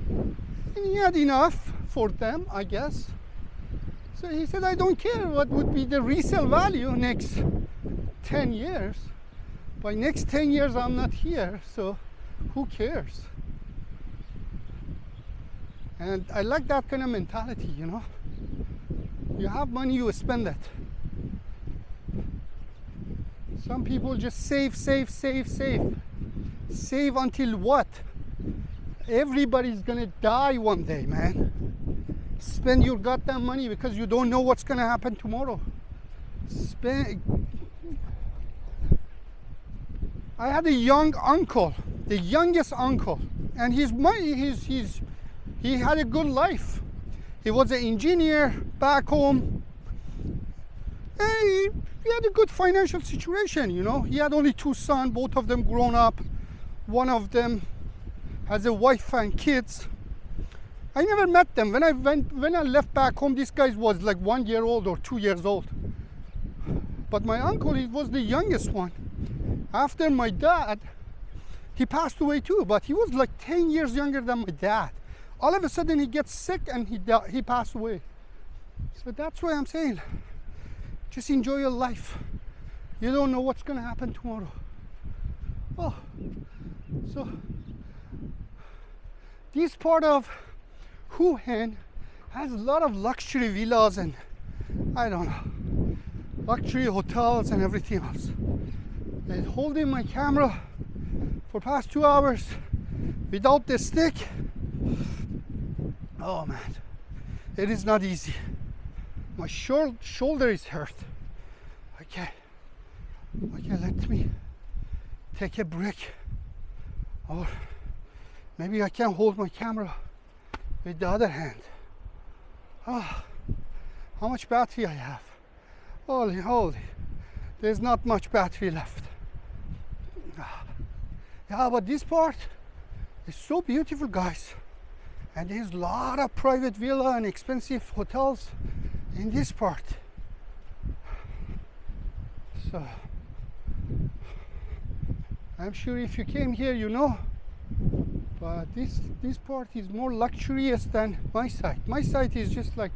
And he had enough for them, I guess. So he said, I don't care what would be the resale value next 10 years. By next 10 years, I'm not here, so who cares? And I like that kind of mentality, you know. You have money, you spend it. Some people just save. Save until what? Everybody's gonna die one day, man. Spend your goddamn money because you don't know what's gonna happen tomorrow. I had a young uncle, the youngest uncle, and he had a good life. He was an engineer back home. He had a good financial situation, you know. He had only 2 sons, both of them grown up. One of them has a wife and kids. I never met them. When I left back home, this guy was like 1 year old or 2 years old. But my uncle, he was the youngest one. After my dad, he passed away too, but he was like 10 years younger than my dad. All of a sudden he gets sick and he passed away. So that's why I'm saying, just enjoy your life. You don't know what's gonna happen tomorrow. Oh, so this part of Hua Hin has a lot of luxury villas and I don't know, luxury hotels and everything else. And holding my camera for past 2 hours without the stick, oh man, it is not easy. My shoulder is hurt. Okay, let me take a break, or maybe I can hold my camera with the other hand. Oh, how much battery I have? Holy, there's not much battery left. Yeah, but this part is so beautiful, guys. And there's a lot of private villa and expensive hotels in this part. So I'm sure if you came here, you know. But this part is more luxurious than my side. My side is just like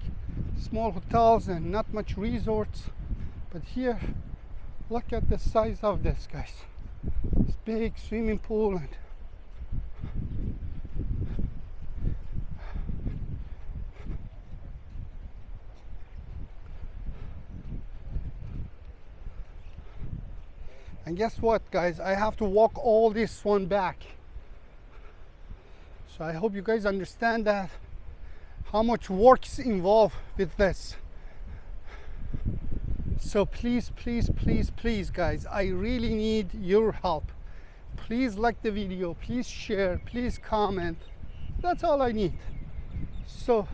small hotels and not much resorts. But here, look at the size of this, guys. It's big swimming pool and guess what, guys? I have to walk all this one back. So I hope you guys understand that how much work is involved with this. So please, please, please, please, guys, I really need your help. Please like the video, please share, please comment. That's all I need. So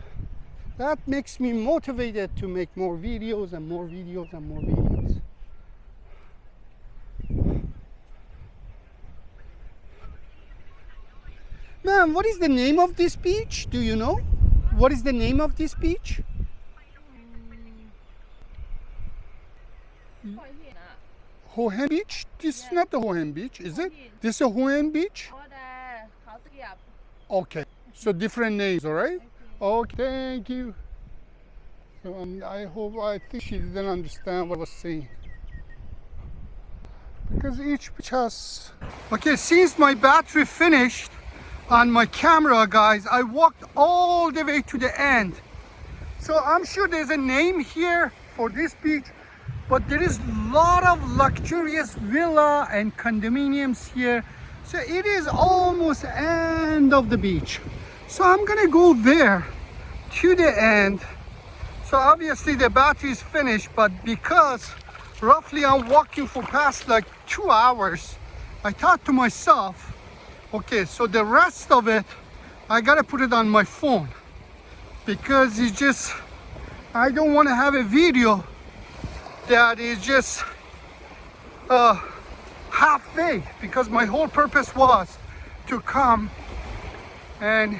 that makes me motivated to make more videos and more videos and more videos. Ma'am, what is the name of this beach? Do you know? What is the name of this beach? Hua Hin Beach? This is not the Hua Hin Beach, is it? This is a Hua Hin Beach? Okay, so different names, all right? Okay, thank you. So I think she didn't understand what I was saying. Because each beach has... Okay, since my battery finished on my camera, guys, I walked all the way to the end. So I'm sure there's a name here for this beach, but there is a lot of luxurious villa and condominiums here. So it is almost end of the beach. So I'm gonna go there to the end. So obviously the battery is finished, but because roughly I'm walking for past like 2 hours, I thought to myself, okay, so the rest of it, I gotta put it on my phone because it's just, I don't want to have a video that is just half-baked, because my whole purpose was to come and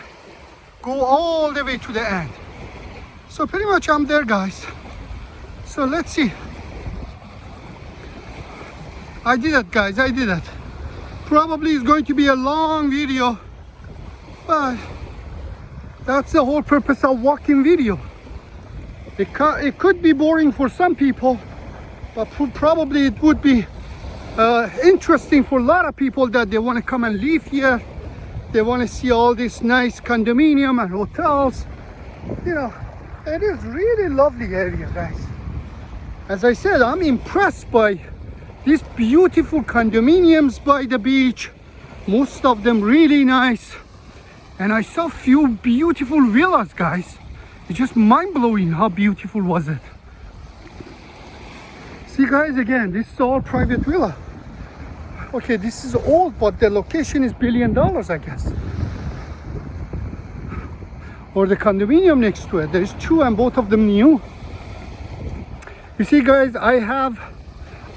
go all the way to the end. So pretty much I'm there, guys. So let's see. I did it, guys, I did it. Probably it's going to be a long video, but that's the whole purpose of walking video. It could be boring for some people, but probably it would be interesting for a lot of people that they want to come and live here. They want to see all this nice condominium and hotels. You know, it is really lovely area, guys. As I said, I'm impressed by these beautiful condominiums by the beach. Most of them really nice. And I saw few beautiful villas, guys. It's just mind-blowing how beautiful was it. See, guys, again, this is all private villa. Okay, this is old, but the location is $1 billion, I guess. Or the condominium next to it. There's two and both of them new. You see, guys, I have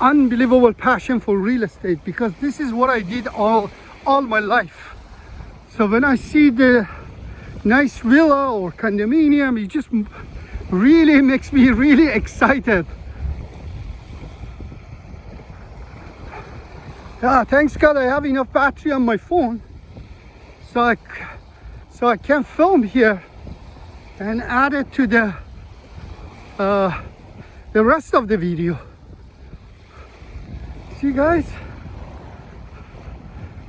unbelievable passion for real estate because this is what I did all my life. So when I see the nice villa or condominium, it just really makes me really excited. Yeah, thanks God I have enough battery on my phone, so I can film here and add it to the rest of the video. See, guys,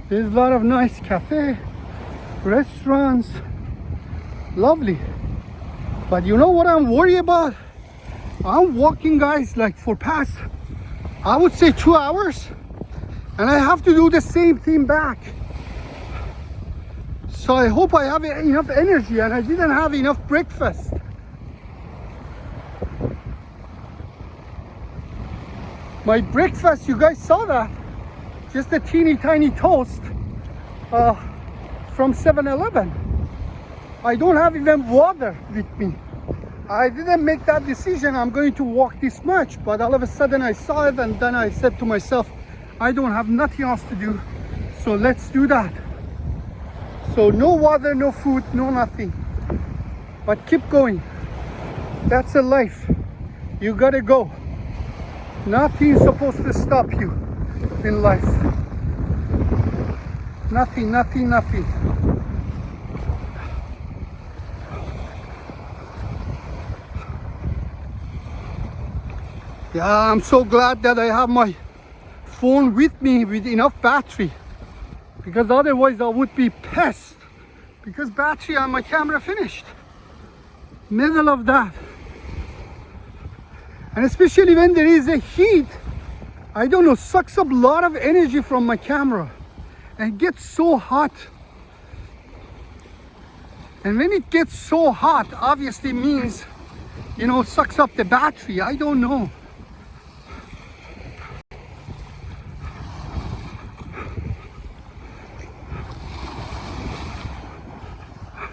there's a lot of nice cafe, restaurants, lovely. But you know what I'm worried about? I'm walking, guys, like for past, I would say 2 hours, and I have to do the same thing back. So I hope I have enough energy, and I didn't have enough breakfast. My breakfast, you guys saw that, just a teeny tiny toast from 7-Eleven. I don't have even water with me. I didn't make that decision I'm going to walk this much, but all of a sudden I saw it, and then I said to myself, I don't have nothing else to do, so let's do that. So no water, no food, no nothing. But keep going. That's a life. You gotta go. Nothing is supposed to stop you in life. Nothing, nothing, nothing. Yeah, I'm so glad that I have my phone with me with enough battery, because otherwise I would be pissed because battery on my camera finished. Middle of that. And especially when there is a heat, I don't know, sucks up a lot of energy from my camera and it gets so hot. And when it gets so hot, obviously means, you know, sucks up the battery. I don't know.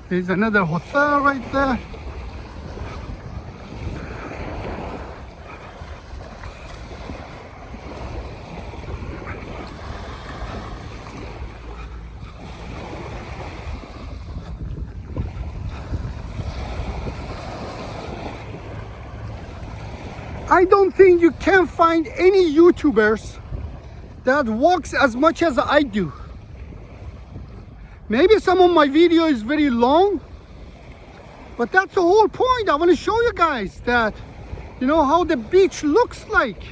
There's another hotel right there. I don't think you can find any YouTubers that walks as much as I do. Maybe some of my video is very long, but that's the whole point. I want to show you guys that, you know, how the beach looks like.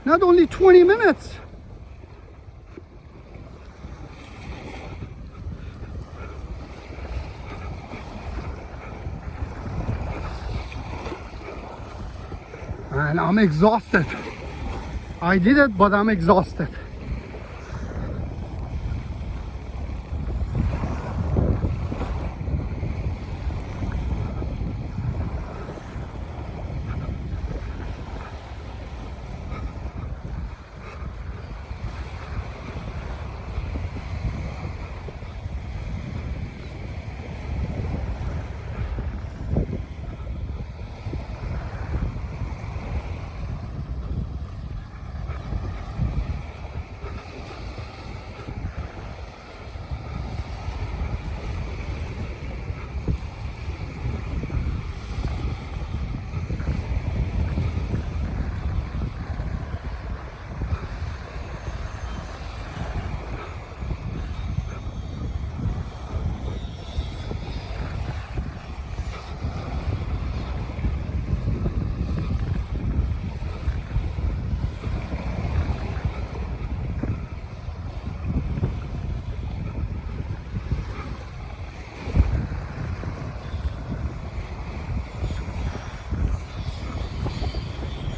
Not only 20 minutes. And I'm exhausted. I did it, but I'm exhausted.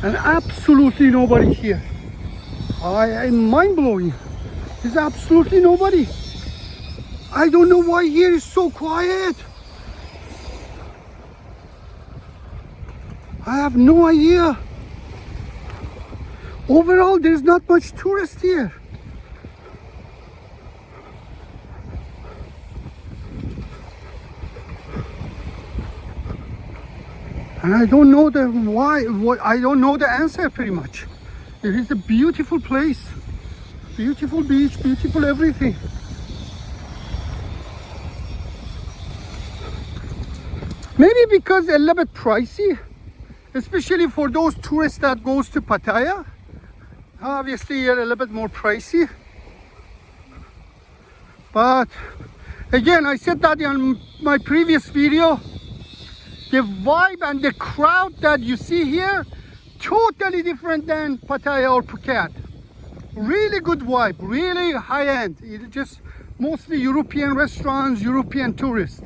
And absolutely nobody here. I'm mind-blowing. There's absolutely nobody. I don't know why here is so quiet. I have no idea. Overall, there's not much tourists here. And I don't know the why. I don't know the answer pretty much. It is a beautiful place, beautiful beach, beautiful everything. Maybe because a little bit pricey, especially for those tourists that goes to Pattaya. Obviously, a little bit more pricey. But again, I said that in my previous video. The vibe and the crowd that you see here, totally different than Pattaya or Phuket. Really good vibe, really high end. It's just mostly European restaurants, European tourists.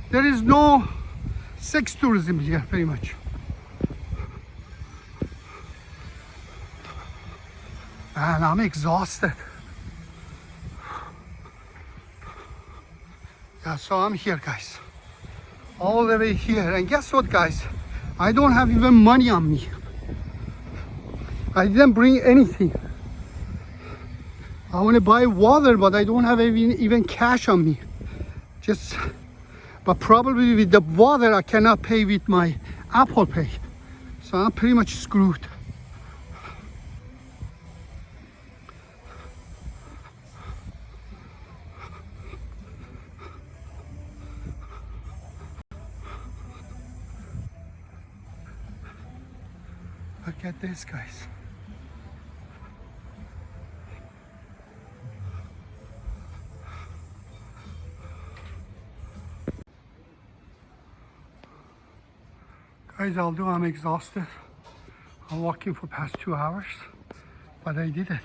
There is no sex tourism here, pretty much. And I'm exhausted. Yeah, so I'm here, guys, all the way here. And guess what, guys, I don't have even money on me. I didn't bring anything. I want to buy water, but I don't have even cash on me. But probably with the water I cannot pay with my Apple Pay, so I'm pretty much screwed. Look at this, guys. Guys, although I'm exhausted, I'm walking for past 2 hours, but I did it.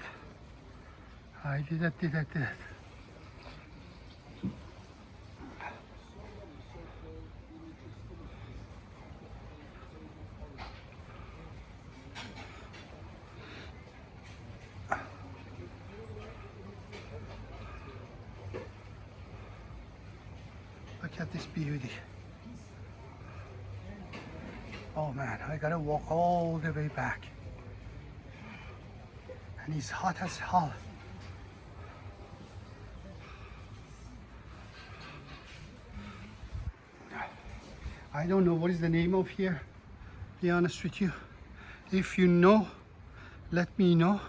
I did it. Look at this beauty. Oh man, I gotta walk all the way back. And it's hot as hell. I don't know what is the name of here, be honest with you. If you know, let me know.